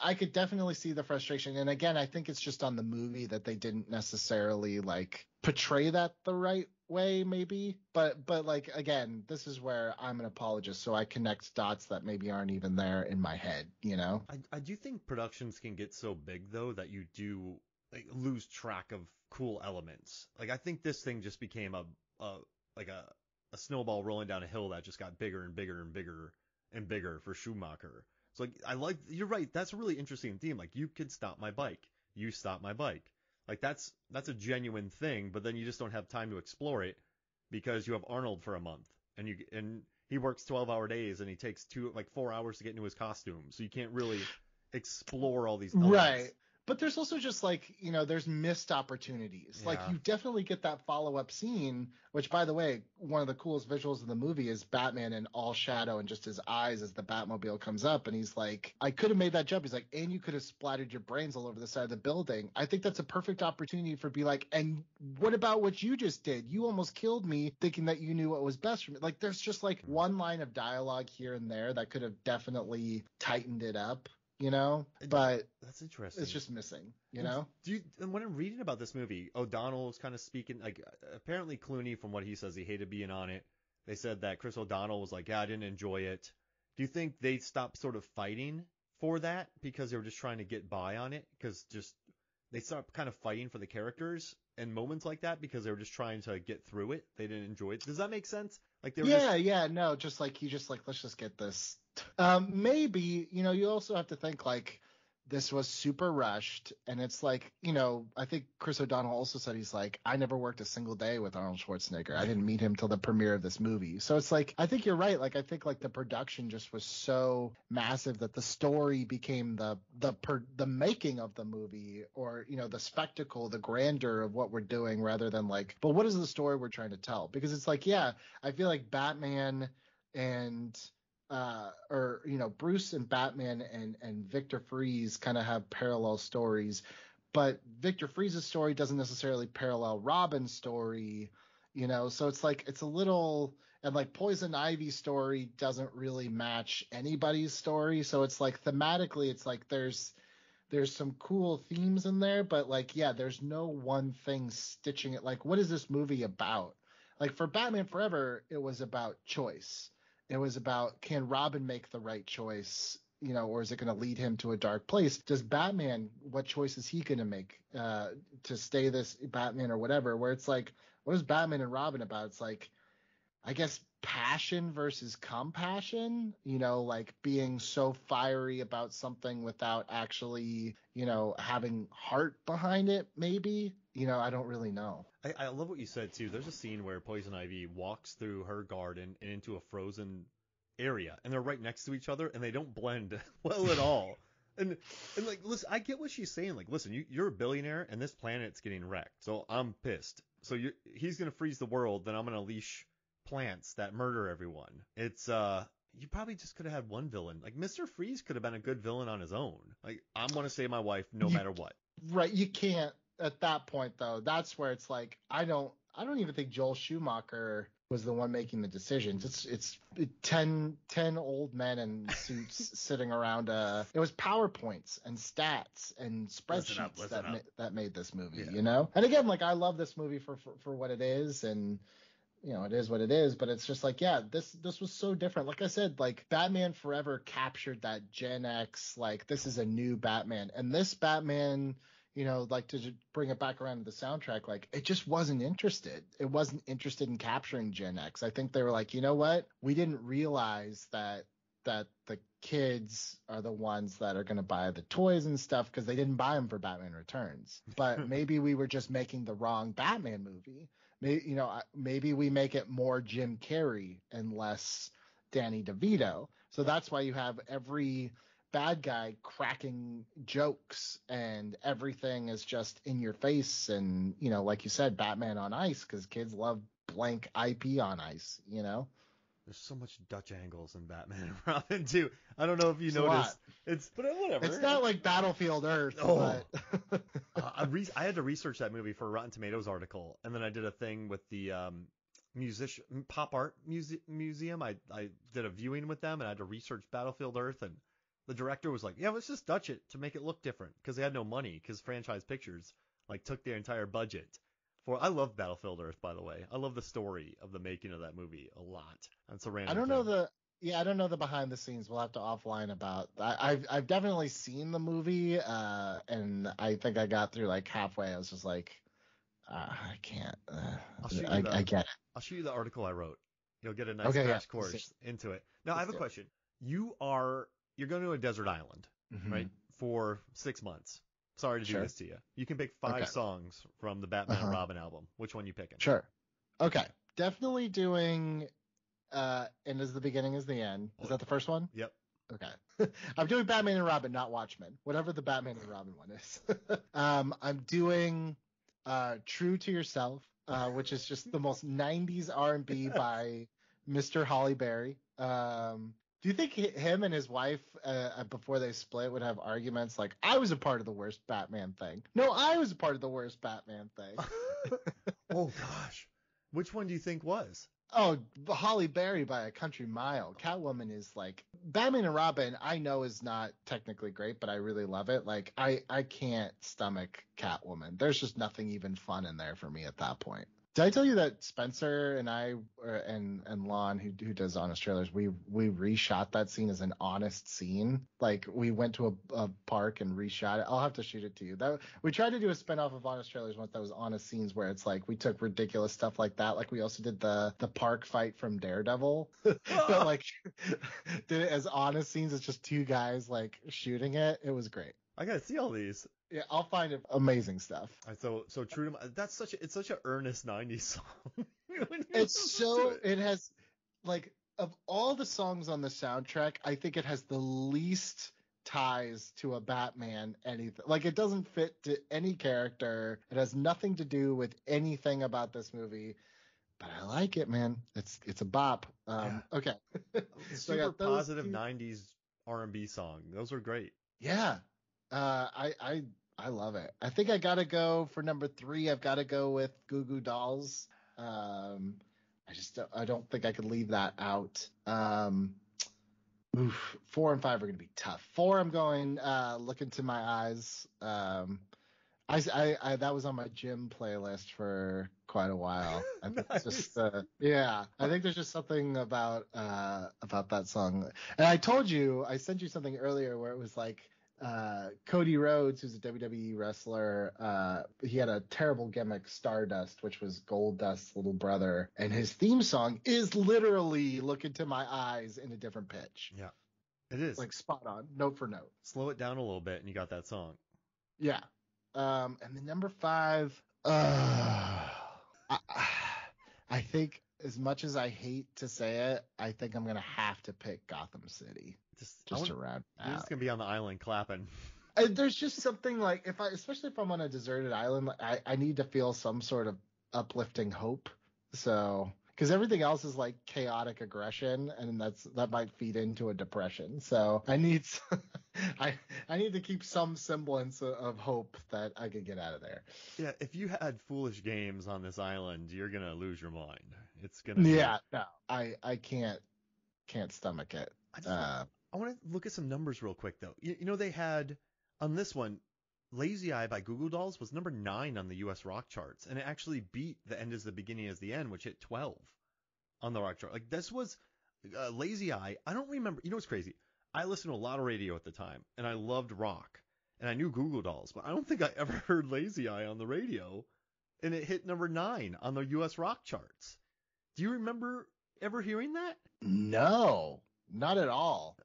I could definitely see the frustration. And again, I think it's just on the movie that they didn't necessarily, like, portray that the right way, maybe. But like, again, this is where I'm an apologist, so I connect dots that maybe aren't even there in my head, you know? I do think productions can get so big though that you do like lose track of cool elements. Like I think this thing just became a like a snowball rolling down a hill that just got bigger and bigger and bigger and bigger for Schumacher. So like I like you're right, that's a really interesting theme. Like you could stop my bike. You stop my bike. Like that's a genuine thing, but then you just don't have time to explore it because you have Arnold for a month and he works 12-hour days and he takes 4 hours to get into his costume. So you can't really explore all these elements. Right. But there's also just like, there's missed opportunities. Like Yeah. you definitely get that follow-up scene, which by the way, one of the coolest visuals in the movie is Batman in all shadow and just his eyes as the Batmobile comes up. And he's like, I could have made that jump. He's like, and you could have splattered your brains all over the side of the building. I think that's a perfect opportunity for be like, and what about what you just did? You almost killed me thinking that you knew what was best for me. Like there's just like one line of dialogue here and there that could have definitely tightened it up. But That's interesting. it's just missing, you know? And when I'm reading about this movie, O'Donnell was kind of speaking, like, apparently Clooney, from what he says, he hated being on it. They said that Chris O'Donnell was like, yeah, I didn't enjoy it. Do you think they stopped sort of fighting for that because they were just trying to get by on it? Because they stopped kind of fighting for the characters and moments like that because they were just trying to get through it. They didn't enjoy it. Does that make sense? Like they were No, just like, let's just get this. Maybe, you also have to think like this was super rushed, and it's like, I think Chris O'Donnell also said, he's like, I never worked a single day with Arnold Schwarzenegger. I didn't meet him till the premiere of this movie. So it's like, I think you're right. Like, I think like the production just was so massive that the story became the making of the movie, or the spectacle, the grandeur of what we're doing, rather than like, but what is the story we're trying to tell? Because it's like, yeah, I feel like Batman and Bruce and Batman and Victor Freeze kind of have parallel stories, but Victor Freeze's story doesn't necessarily parallel Robin's story, so it's like, it's a little, and like Poison Ivy's story doesn't really match anybody's story. So it's like, thematically, it's like there's some cool themes in there, but like, yeah, there's no one thing stitching it. Like, what is this movie about? Like, for Batman Forever, it was about choice. It was about, can Robin make the right choice, or is it going to lead him to a dark place? Does Batman, what choice is he going to make to stay this Batman or whatever? Where it's like, what is Batman and Robin about? It's like, I guess, passion versus compassion, like being so fiery about something without actually, having heart behind it, maybe. I don't really know. I love what you said too. There's a scene where Poison Ivy walks through her garden and into a frozen area, and they're right next to each other, and they don't blend well at all. And like, listen, I get what she's saying. Like, listen, you're a billionaire, and this planet's getting wrecked, so I'm pissed. So he's gonna freeze the world, then I'm gonna unleash plants that murder everyone. It's you probably just could have had one villain. Like, Mr. Freeze could have been a good villain on his own. Like, I'm gonna save my wife no matter what. Right, you can't at that point though. That's where it's like, I don't even think Joel Schumacher was the one making the decisions. It's 10 old men in suits sitting around it was PowerPoints and stats and spreadsheets that made this movie, And again, like, I love this movie for what it is, and it is what it is, but it's just like, yeah, this was so different. Like I said, like, Batman Forever captured that Gen X, like, this is a new Batman, and this Batman, like, to bring it back around to the soundtrack, like, it just wasn't interested. It wasn't interested in capturing Gen X. I think they were like, you know what? We didn't realize that the kids are the ones that are going to buy the toys and stuff, because they didn't buy them for Batman Returns. But maybe we were just making the wrong Batman movie. Maybe we make it more Jim Carrey and less Danny DeVito. So that's why you have every bad guy cracking jokes, and everything is just in your face. And, like you said, Batman on ice, because kids love blank IP on ice, There's so much Dutch angles in Batman and Robin too. I don't know if you noticed. But whatever. It's not like Battlefield Earth. Oh. But... I had to research that movie for a Rotten Tomatoes article, and then I did a thing with the pop art museum. I did a viewing with them, and I had to research Battlefield Earth, and the director was like, "Yeah, let's just Dutch it to make it look different," because they had no money, because Franchise Pictures like took their entire budget. I love Battlefield Earth, by the way. I love the story of the making of that movie a lot. That's a random. I don't know the behind the scenes. We'll have to offline about that. I've definitely seen the movie, and I think I got through like halfway. I was just like, I can't. I get it. I'll show you the article I wrote. You'll get a nice crash course into it. Now, I have a question. You're going to a desert island, right, for 6 months. Sorry to do this to you. You can pick 5 songs from the Batman and Robin album. Which one you picking? Sure. Okay. Definitely doing End is the Beginning is the End. Is that the first one? Yep. Okay. I'm doing Batman and Robin, not Watchmen. Whatever the Batman and Robin one is. I'm doing True to Yourself, which is just the most 90s R&B by Mr. Holly Berry. Do you think him and his wife, before they split, would have arguments like, I was a part of the worst Batman thing? No, I was a part of the worst Batman thing. Oh, gosh. Which one do you think was? Oh, Holly Berry by a country mile. Catwoman is like, Batman and Robin, I know is not technically great, but I really love it. Like, I can't stomach Catwoman. There's just nothing even fun in there for me at that point. Did I tell you that Spencer and I and Lon, who does Honest Trailers, we reshot that scene as an honest scene? Like, we went to a park and reshot it. I'll have to shoot it to you. We tried to do a spinoff of Honest Trailers once that was honest scenes, where it's like we took ridiculous stuff like that. Like, we also did the park fight from Daredevil, but like did it as honest scenes. It's just 2 guys like shooting it. It was great. I gotta see all these. Yeah, I'll find it. Amazing stuff. So true to that's it's such an earnest '90s song. When you It's listen to so it has like of all the songs on the soundtrack, I think it has the least ties to a Batman anything. Like it doesn't fit to any character. It has nothing to do with anything about this movie. But I like it, man. It's a bop. Yeah, Okay. So I super got those positive two. '90s R&B song. Those were great. Yeah. I love it. I think I gotta go for number 3. I've got to go with Goo Goo Dolls. I don't think I could leave that out. Oof, 4 and 5 are gonna be tough. 4, I'm going Look Into My Eyes. I that was on my gym playlist for quite a while. I think it's just Nice. yeah. I think there's just something about that song. And I sent you something earlier where it was like Cody Rhodes, who's a WWE wrestler, he had a terrible gimmick, Stardust, which was Goldust's little brother, and his theme song is literally "Look Into My Eyes" in a different pitch. Yeah, it is. Like spot on, note for note. Slow it down a little bit, and you got that song. Yeah. And then number 5, I, I think as much as I hate to say it, I think I'm gonna have to pick Gotham City just to round You're out. just gonna be on the island clapping. There's just something like especially if I'm on a deserted island, I need to feel some sort of uplifting hope. So, because everything else is like chaotic aggression, and that might feed into a depression. So I I need to keep some semblance of hope that I could get out of there. Yeah, if you had foolish games on this island, you're gonna lose your mind. It's gonna be. Yeah, no, I can't stomach it. I just want, I want to look at some numbers real quick though. They had on this one, "Lazy Eye" by Goo Goo Dolls was number 9 on the U.S. rock charts, and it actually beat "The End Is the Beginning Is the End," which hit 12 on the rock chart. Like this was "Lazy Eye." I don't remember. You know what's crazy? I listened to a lot of radio at the time, and I loved rock, and I knew Goo Goo Dolls, but I don't think I ever heard "Lazy Eye" on the radio, and it hit number 9 on the U.S. rock charts. Do you remember ever hearing that? No, not at all.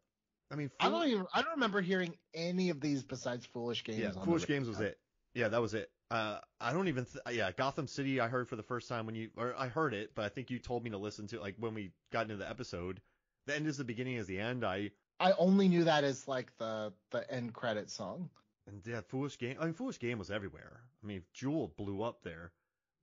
I mean, I don't remember hearing any of these besides Foolish Games. yeah, On Foolish the Games was it. Yeah, that was it. I don't even. Yeah, Gotham City. I heard for the first time or I heard it, but I think you told me to listen to like when we got into the episode. The end is the beginning is the end. I only knew that as like the end credit song. And yeah, Foolish Game. I mean, Foolish Game was everywhere. I mean, Jewel blew up there.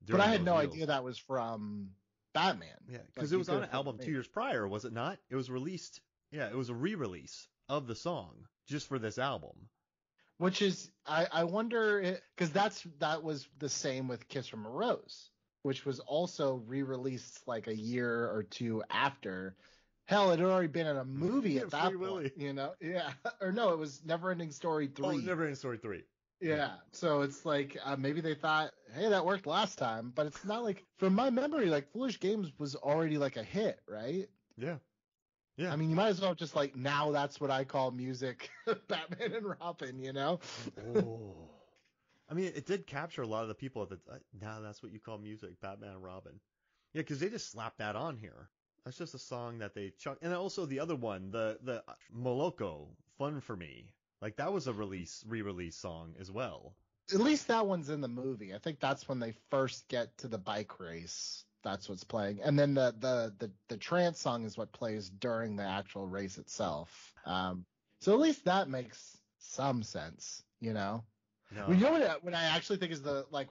But I had no idea that was from Batman. Yeah, because it was on an album 2 years prior, was it not? It was released. Yeah, it was a re-release of the song just for this album. Which is, I wonder, because that was the same with Kiss from a Rose, which was also re-released like a year or two after. Hell, it had already been in a movie at that point, Yeah, or no, it was Neverending Story 3. Oh, Neverending Story 3. Yeah, so it's like maybe they thought, hey, that worked last time, but it's not like, from my memory, like Foolish Games was already like a hit, right? Yeah. Yeah. I mean, you might as well just like, now that's what I call music, Batman and Robin, Oh. I mean, it did capture a lot of the people at the now that's what you call music, Batman and Robin. Yeah, because they just slapped that on here. That's just a song that they chuck. And also the other one, the Moloko, Fun for Me. Like that was a re-release song as well. At least that one's in the movie. I think that's when they first get to the bike race. That's what's playing. And then the trance song is what plays during the actual race itself. So at least that makes some sense, No. Well, you know what I actually think is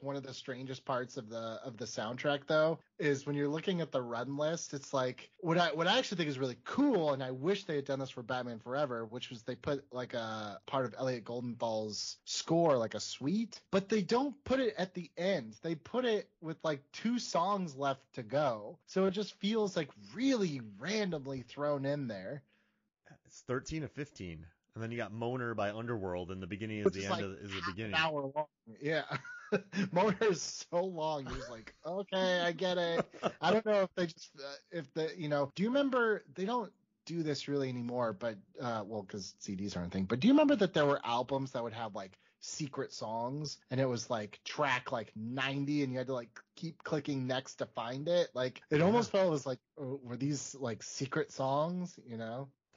one of the strangest parts of the soundtrack though is when you're looking at the run list, it's like what I actually think is really cool, and I wish they had done this for Batman Forever, which was they put like a part of Elliot Goldenthal's score, like a suite, but they don't put it at the end. They put it with like 2 songs left to go, so it just feels like really randomly thrown in there. It's 13 of 15. And then you got Moaner by Underworld, and the beginning is the end is the beginning. An hour long. Yeah. Moaner is so long. You're just like, okay, I get it. I don't know if they just, do you remember, they don't do this really anymore, but, because CDs aren't a thing, but do you remember that there were albums that would have like secret songs, and it was like track like 90, and you had to like keep clicking next to find it? Like, it almost felt as like, were these like secret songs,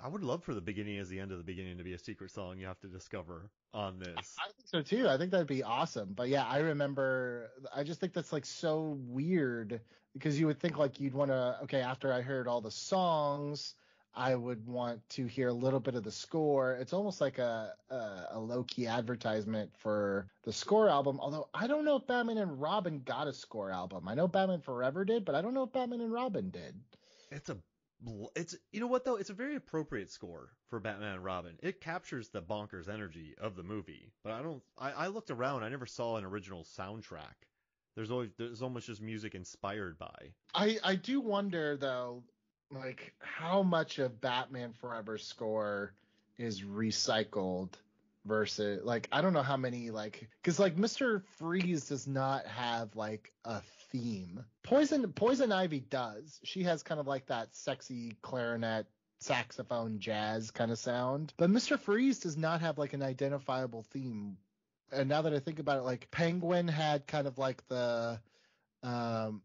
I would love for the beginning as the end of the beginning to be a secret song you have to discover on this. I think so too. I think that'd be awesome. But yeah, I remember. I just think that's like so weird because you would think like you'd want to. Okay, after I heard all the songs, I would want to hear a little bit of the score. It's almost like a low key advertisement for the score album. Although I don't know if Batman and Robin got a score album. I know Batman Forever did, but I don't know if Batman and Robin did. It's a it's you know what though, it's a very appropriate score for Batman and Robin. It captures the bonkers energy of the movie, but I looked around, I never saw an original soundtrack. There's almost just music inspired by. I do wonder though, like how much of Batman Forever's score is recycled versus like I don't know how many like because like Mr. Freeze does not have like a theme. Poison Ivy does. She has kind of like that sexy clarinet saxophone jazz kind of sound. But Mr. Freeze does not have like an identifiable theme. And now that I think about it, like Penguin had kind of like the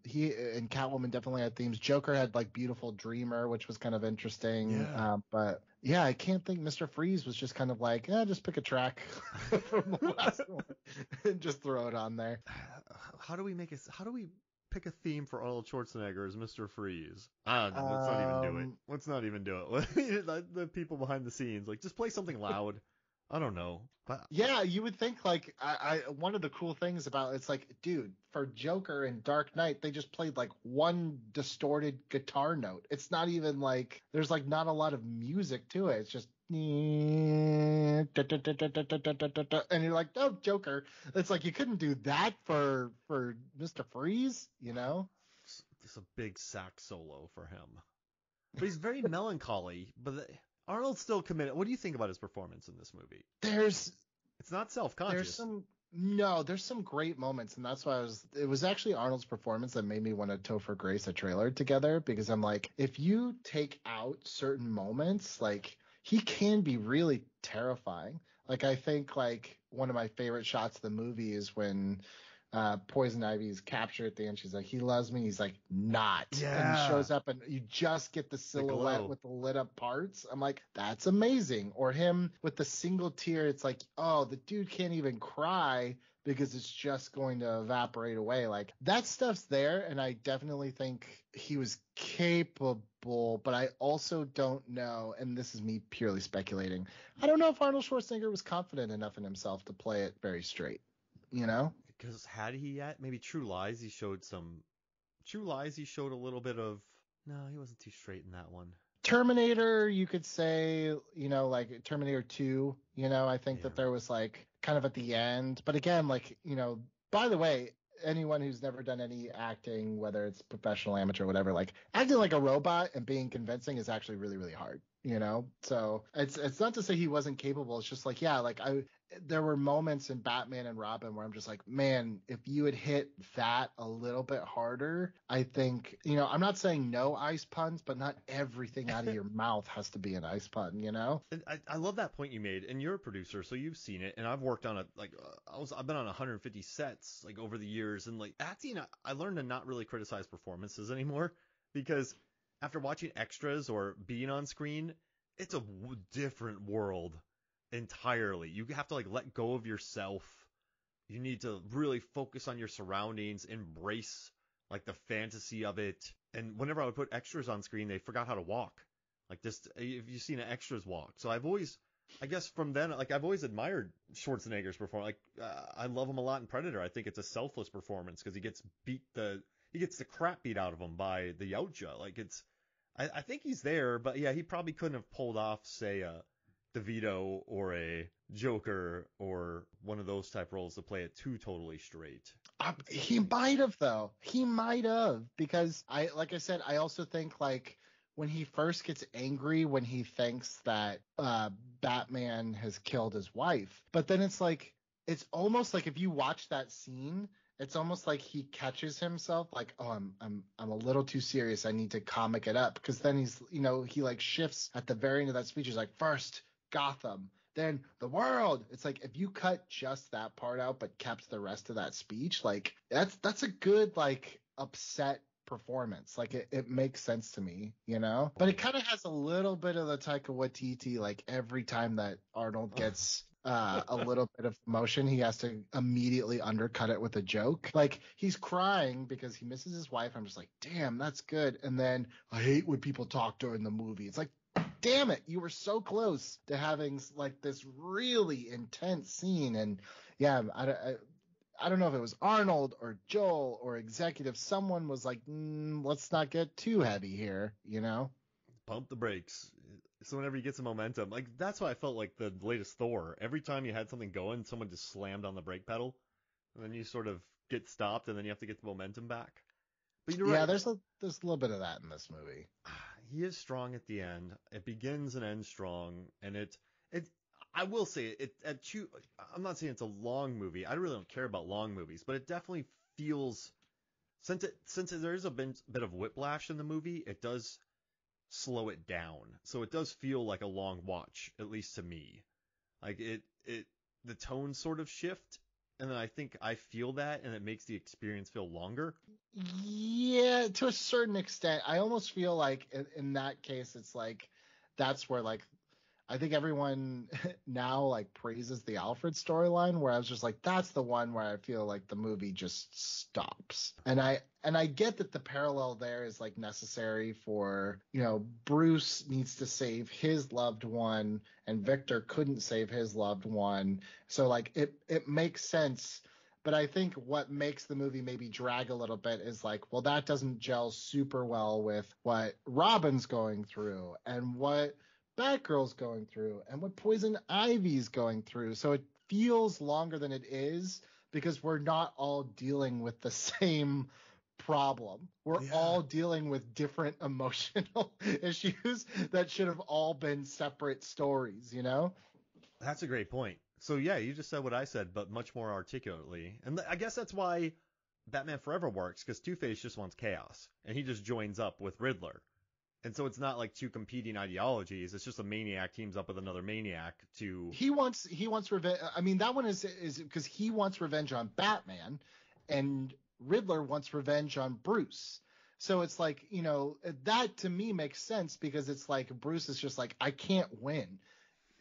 he and Catwoman definitely had themes. Joker had like Beautiful Dreamer, which was kind of interesting. Yeah. But yeah, I can't think Mr. Freeze was just kind of like, just pick a track from the last one and just throw it on there. How do we pick a theme for Arnold Schwarzenegger as Mr. Freeze? I don't know. Let's not even do it. Let's not even do it. The people behind the scenes, like, just play something loud. I don't know. But yeah, you would think like I one of the cool things about it's like, dude, for Joker and Dark Knight, they just played like one distorted guitar note. It's not even like there's like not a lot of music to it. It's just and you're like, oh, Joker. It's like you couldn't do that for Mr. Freeze, you know? It's a big sax solo for him. But he's very melancholy. But Arnold's still committed. What do you think about his performance in this movie? It's not self-conscious. There's some great moments, and that's why it was actually Arnold's performance that made me want to Topher Grace a trailer together, because I'm like, if you take out certain moments, like he can be really terrifying. Like I think like one of my favorite shots of the movie is when Poison Ivy is captured at the end. She's like, he loves me. He's like, not. Yeah. And he shows up and you just get the silhouette with the lit up parts. I'm like, that's amazing. Or him with the single tear. It's like, oh, the dude can't even cry because it's just going to evaporate away. Like that stuff's there. And I definitely think he was capable, but I also don't know. And this is me purely speculating. I don't know if Arnold Schwarzenegger was confident enough in himself to play it very straight, you know? Because had he yet? Maybe True Lies, he showed a little bit of. No, he wasn't too straight in that one. Terminator, you could say, you know, like Terminator 2, you know, I think that there was like kind of at the end. But again, like, you know, by the way, anyone who's never done any acting, whether it's professional, amateur, whatever, like acting like a robot and being convincing is actually really, really hard. You know, so it's not to say he wasn't capable. It's just like, yeah, like there were moments in Batman and Robin where I'm just like, man, if you had hit that a little bit harder, I think, you know, I'm not saying no ice puns, but not everything out of your mouth has to be an ice pun, you know? And I love that point you made, and you're a producer, so you've seen it, and I've worked on I've been on 150 sets like over the years, and like acting, I learned to not really criticize performances anymore, because after watching extras or being on screen, it's a different world entirely. You have to like let go of yourself. You need to really focus on your surroundings, embrace like the fantasy of it. And whenever I would put extras on screen, they forgot how to walk. Like this, if you've seen an extras walk. So I guess from then, like I've always admired Schwarzenegger's performance. Like I love him a lot in Predator. I think it's a selfless performance because he gets the crap beat out of him by the Yautja. Like I think he's there, but yeah, he probably couldn't have pulled off, say, a DeVito or a Joker or one of those type roles to play it too totally straight. He might have though. He might have, because like I said, I also think like when he first gets angry when he thinks that Batman has killed his wife, but then it's like it's almost like if you watch that scene, it's almost like he catches himself like, oh, I'm a little too serious. I need to comic it up, because then he's, you know, he like shifts at the very end of that speech. He's like, first Gotham, then the world. It's like if you cut just that part out but kept the rest of that speech, like that's a good like upset performance. Like it makes sense to me, you know? But it kind of has a little bit of the Taika Waititi, like every time that Arnold gets a little bit of emotion, he has to immediately undercut it with a joke. Like he's crying because he misses his wife. I'm just like, damn, that's good. And then I hate when people talk during the movie. It's like, damn it, you were so close to having like this really intense scene. And yeah, I don't know if it was Arnold or Joel or executive. Someone was like, let's not get too heavy here, you know? Pump the brakes. So whenever you get some momentum, like that's why I felt like the latest Thor. Every time you had something going, someone just slammed on the brake pedal, and then you sort of get stopped, and then you have to get the momentum back. But you're Yeah, right. there's a little bit of that in this movie. He is strong at the end. It begins and ends strong, and it. I will say it at two. I'm not saying it's a long movie. I really don't care about long movies, but it definitely feels since there is a bit of whiplash in the movie, it does slow it down. So it does feel like a long watch, at least to me. Like the tones sort of shift, and then I think I feel that, and it makes the experience feel longer. Yeah, to a certain extent. I almost feel like in that case, it's like that's where like I think everyone now like praises the Alfred storyline, where I was just like, that's the one where I feel like the movie just stops. And I get that the parallel there is like necessary for, you know, Bruce needs to save his loved one and Victor couldn't save his loved one. So like it makes sense. But I think what makes the movie maybe drag a little bit is like, well, that doesn't gel super well with what Robin's going through and what Batgirl's going through and what Poison Ivy's going through. So it feels longer than it is because we're not all dealing with the same problem. We're all dealing with different emotional issues that should have all been separate stories, you know? That's a great point. So yeah, you just said what I said, but much more articulately. And I guess that's why Batman Forever works, because Two-Face just wants chaos, and he just joins up with Riddler. And so it's not like two competing ideologies. It's just a maniac teams up with another maniac to. He wants revenge. I mean, that one is because he wants revenge on Batman, and Riddler wants revenge on Bruce. So it's like, you know, that to me makes sense because it's like Bruce is just like, I can't win.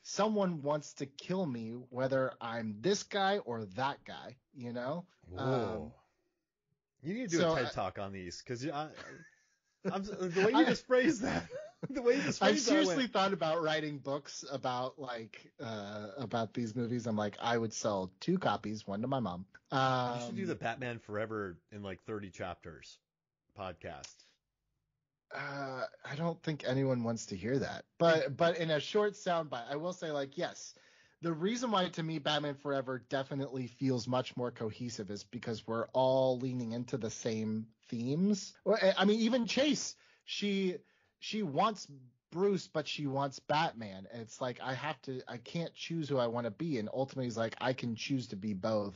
Someone wants to kill me, whether I'm this guy or that guy, you know? Whoa. You need to do a So TED talk on these, because the way you I, just phrased that, the way you just I've phrased that, I seriously went, thought about writing books about like about these movies. I'm like, I would sell 2 copies, one to my mom. you should do the Batman Forever in like 30 chapters podcast. I don't think anyone wants to hear that. But in a short soundbite, I will say like, yes, the reason why to me Batman Forever definitely feels much more cohesive is because we're all leaning into the same themes. I mean, even Chase, she wants Bruce, but she wants Batman. And it's like I can't choose who I want to be. And ultimately, it's like I can choose to be both.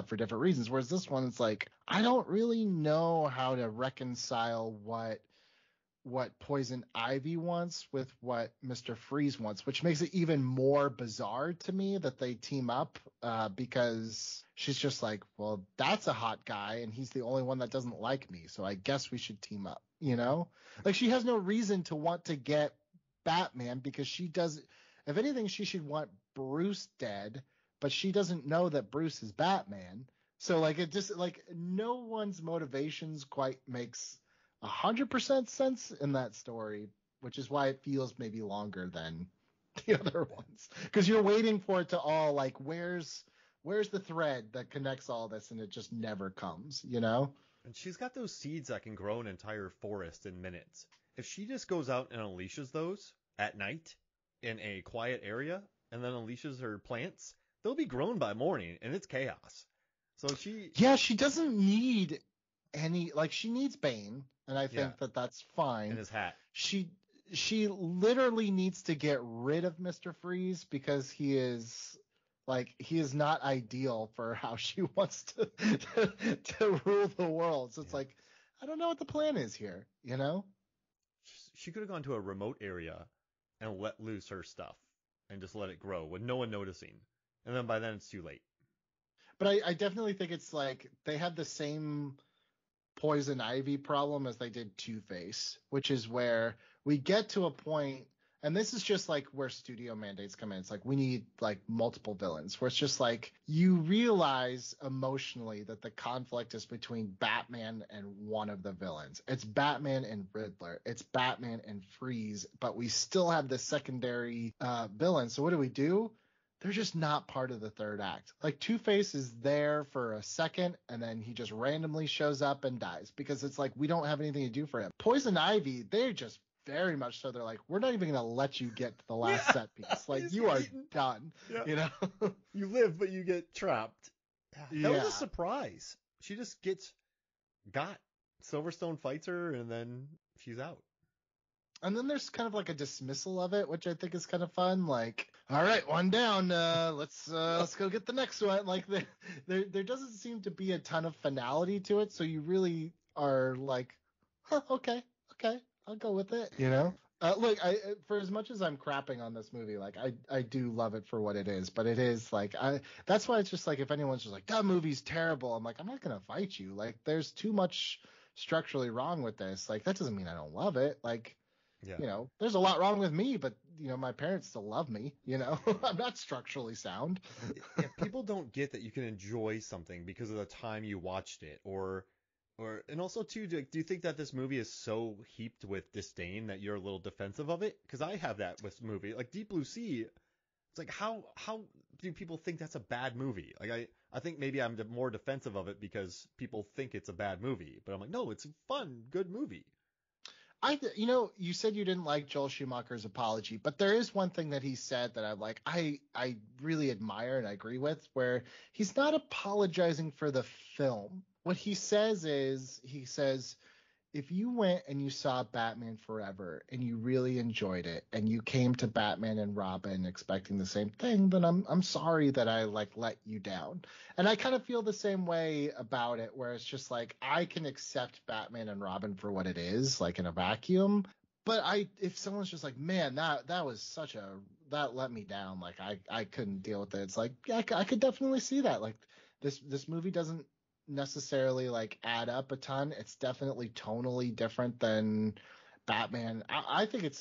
For different reasons. Whereas this one, it's like I don't really know how to reconcile what Poison Ivy wants with what Mr. Freeze wants, which makes it even more bizarre to me that they team up because she's just like, well, that's a hot guy and he's the only one that doesn't like me, so I guess we should team up, you know? Like she has no reason to want to get Batman because she does, if anything, she should want Bruce dead, but she doesn't know that Bruce is Batman. So like it just like no one's motivations quite makes 100% sense in that story, which is why it feels maybe longer than the other ones. Because you're waiting for it to all like, where's the thread that connects all this, and it just never comes, you know? And she's got those seeds that can grow an entire forest in minutes. If she just goes out and unleashes those at night in a quiet area and then unleashes her plants, they'll be grown by morning, and it's chaos. So she doesn't need any, like she needs Bane, and I think that's fine. In his hat. She literally needs to get rid of Mr. Freeze because he is not ideal for how she wants to rule the world. So it's like, I don't know what the plan is here, you know? She could have gone to a remote area and let loose her stuff and just let it grow with no one noticing. And then by then it's too late. But I definitely think it's like they have the same Poison Ivy problem as they did Two-Face, which is where we get to a point, and this is just like where studio mandates come in. It's like we need like multiple villains, where it's just like you realize emotionally that the conflict is between Batman and one of the villains. It's Batman and Riddler. It's Batman and Freeze, but we still have the secondary villain. So what do? They're just not part of the third act. Like Two-Face is there for a second and then he just randomly shows up and dies because it's like we don't have anything to do for him. Poison Ivy, they're just very much so. They're like, we're not even going to let you get to the last set piece. Like you are done. Yeah. You know, you live, but you get trapped. That was a surprise. She just got Silverstone fights her and then she's out. And then there's kind of like a dismissal of it, which I think is kind of fun. Like, all right, one down. Let's go get the next one. Like, there doesn't seem to be a ton of finality to it, so you really are like, huh, okay, I'll go with it. You know, look, for as much as I'm crapping on this movie, like I do love it for what it is, but it is like that's why it's just like if anyone's just like that movie's terrible, I'm like I'm not gonna fight you. Like, there's too much structurally wrong with this. Like, that doesn't mean I don't love it. Like. Yeah. You know, there's a lot wrong with me, but, you know, my parents still love me, you know, I'm not structurally sound. Yeah, people don't get that you can enjoy something because of the time you watched it and also too, do you think that this movie is so heaped with disdain that you're a little defensive of it? Because I have that with this movie, like Deep Blue Sea. It's like, how do people think that's a bad movie? Like, I think maybe I'm more defensive of it because people think it's a bad movie, but I'm like, no, it's a fun, good movie. You know, you said you didn't like Joel Schumacher's apology, but there is one thing that he said that I really admire and I agree with, where he's not apologizing for the film. What he says is, if you went and you saw Batman Forever and you really enjoyed it and you came to Batman and Robin expecting the same thing, then I'm sorry that I like let you down. And I kind of feel the same way about it, where it's just like I can accept Batman and Robin for what it is, like in a vacuum. But if someone's just like, man, that was that let me down, like I couldn't deal with it. It's like, yeah, I could definitely see that. Like this movie doesn't necessarily like add up a ton. It's definitely tonally different than Batman. I think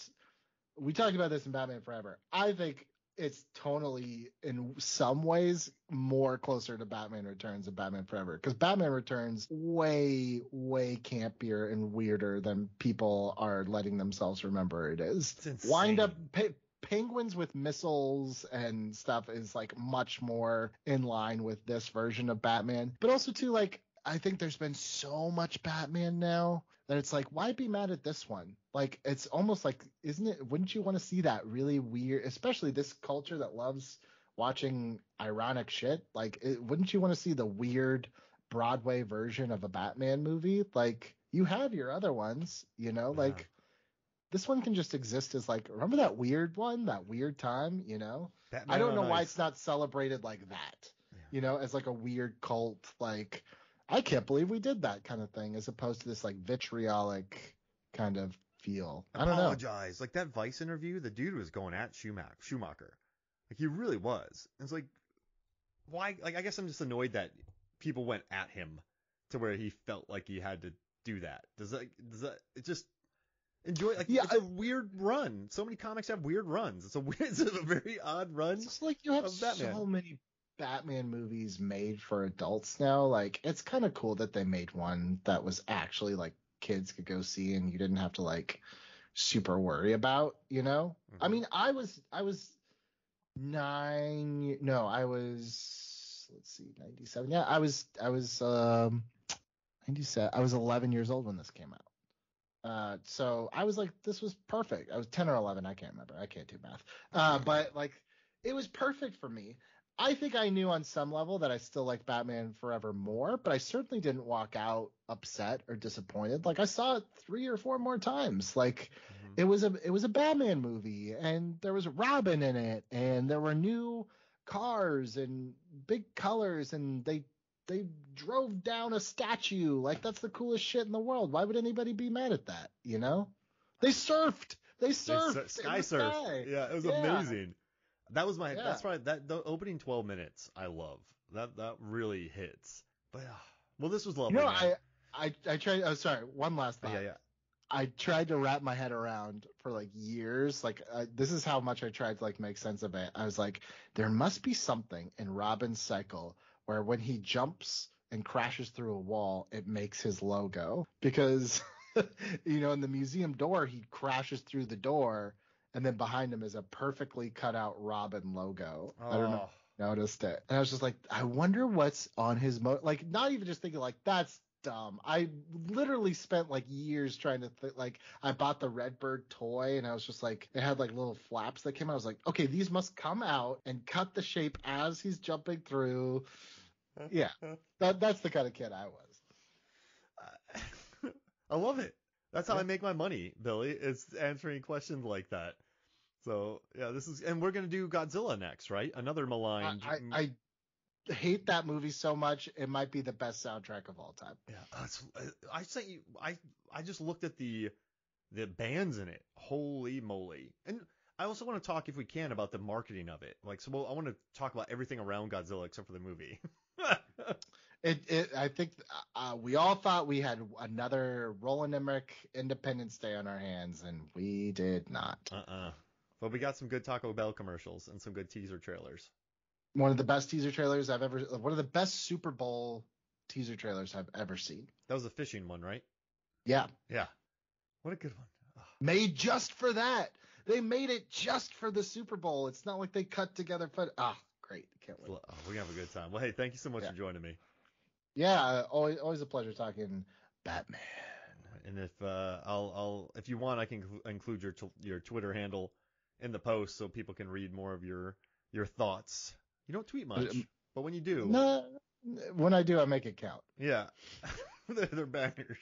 we talked about this in Batman Forever. I think it's tonally in some ways more closer to Batman Returns than Batman Forever, because Batman Returns way campier and weirder than people are letting themselves remember it is. Wind up penguins with missiles and stuff is like much more in line with this version of Batman. But also too, like, I think there's been so much Batman now that it's like, why be mad at this one? Like, it's almost like, wouldn't you want to see that really weird, especially this culture that loves watching ironic shit? Like, wouldn't you want to see the weird Broadway version of a Batman movie? Like, you have your other ones, you know, like, this one can just exist as like, remember that weird one, that weird time, you know? Batman I don't know why it's not celebrated like that, you know, as like a weird cult, like, I can't believe we did that kind of thing, as opposed to this like vitriolic kind of feel. I don't know. Apologize. Like that Vice interview, the dude was going at Schumacher. Like, he really was. It's like, why? Like, I guess I'm just annoyed that people went at him to where he felt like he had to do that. Does that it just enjoy, like, yeah, it's a weird run. So many comics have weird runs. It's a very odd run. It's like you have so many Batman movies made for adults now. Like, it's kind of cool that they made one that was actually like kids could go see and you didn't have to like super worry about, you know? Mm-hmm. I mean, I was 97. Yeah, I was 97. I was 11 years old when this came out. So I was like, this was perfect. I was 10 or 11. I can't remember. I can't do math. But like, it was perfect for me. I think I knew on some level that I still like Batman Forever more, but I certainly didn't walk out upset or disappointed. Like, I saw it 3 or 4 more times. Like, it was a Batman movie, and there was Robin in it, and there were new cars and big colors, and they drove down a statue. Like, that's the coolest shit in the world. Why would anybody be mad at that? You know? They surfed. Sky surf. Yeah, it was amazing. That was that's right. The opening 12 minutes I love. That really hits. But well, this was lovely. You know, I tried. Oh, sorry. One last thought. Yeah. I tried to wrap my head around for like years. Like this is how much I tried to like make sense of it. I was like, there must be something in Robin's cycle where when he jumps and crashes through a wall, it makes his logo because in the museum door, he crashes through the door and then behind him is a perfectly cut out Robin logo. I don't know if Oh, you noticed it. And I was just like, I wonder what's on his like not even just thinking like that's dumb. I literally spent like years trying to like I bought the Redbird toy and I was just like it had like little flaps that came out. I was like, okay, these must come out and cut the shape as he's jumping through. Yeah. That's the kind of kid I was. I love it. That's how Yeah. I make my money, Billy. It's answering questions like that. So yeah, and we're gonna do Godzilla next, right? Another maligned. I hate that movie so much. It might be the best soundtrack of all time. Yeah, I sent you. I just looked at the bands in it. Holy moly! And I also want to talk, if we can, about the marketing of it. Like, I want to talk about everything around Godzilla except for the movie. I think we all thought we had another Roland Emmerich Independence Day on our hands, and we did not. But we got some good Taco Bell commercials and some good teaser trailers. One of the best teaser trailers one of the best Super Bowl teaser trailers I've ever seen. That was the fishing one, right? Yeah. Yeah. What a good one. Oh. Made just for that. They made it just for the Super Bowl. It's not like they cut together. Great. Can't wait. Oh, we're going to have a good time. Well, hey, thank you so much for joining me. Yeah, always a pleasure talking Batman. And if you want, I can include your Twitter handle in the post so people can read more of your thoughts. You don't tweet much, but when you do. No, when I do, I make it count. Yeah. They're bangers.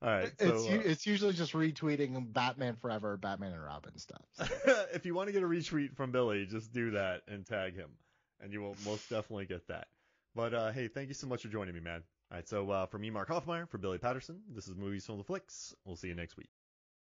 All right. It's usually just retweeting Batman Forever, Batman and Robin stuff. So. If you want to get a retweet from Billy, just do that and tag him, and you will most definitely get that. But hey, thank you so much for joining me, man. All right. So for me, Mark Hoffmeyer, for Billy Patterson, this is Movies from the Flicks. We'll see you next week.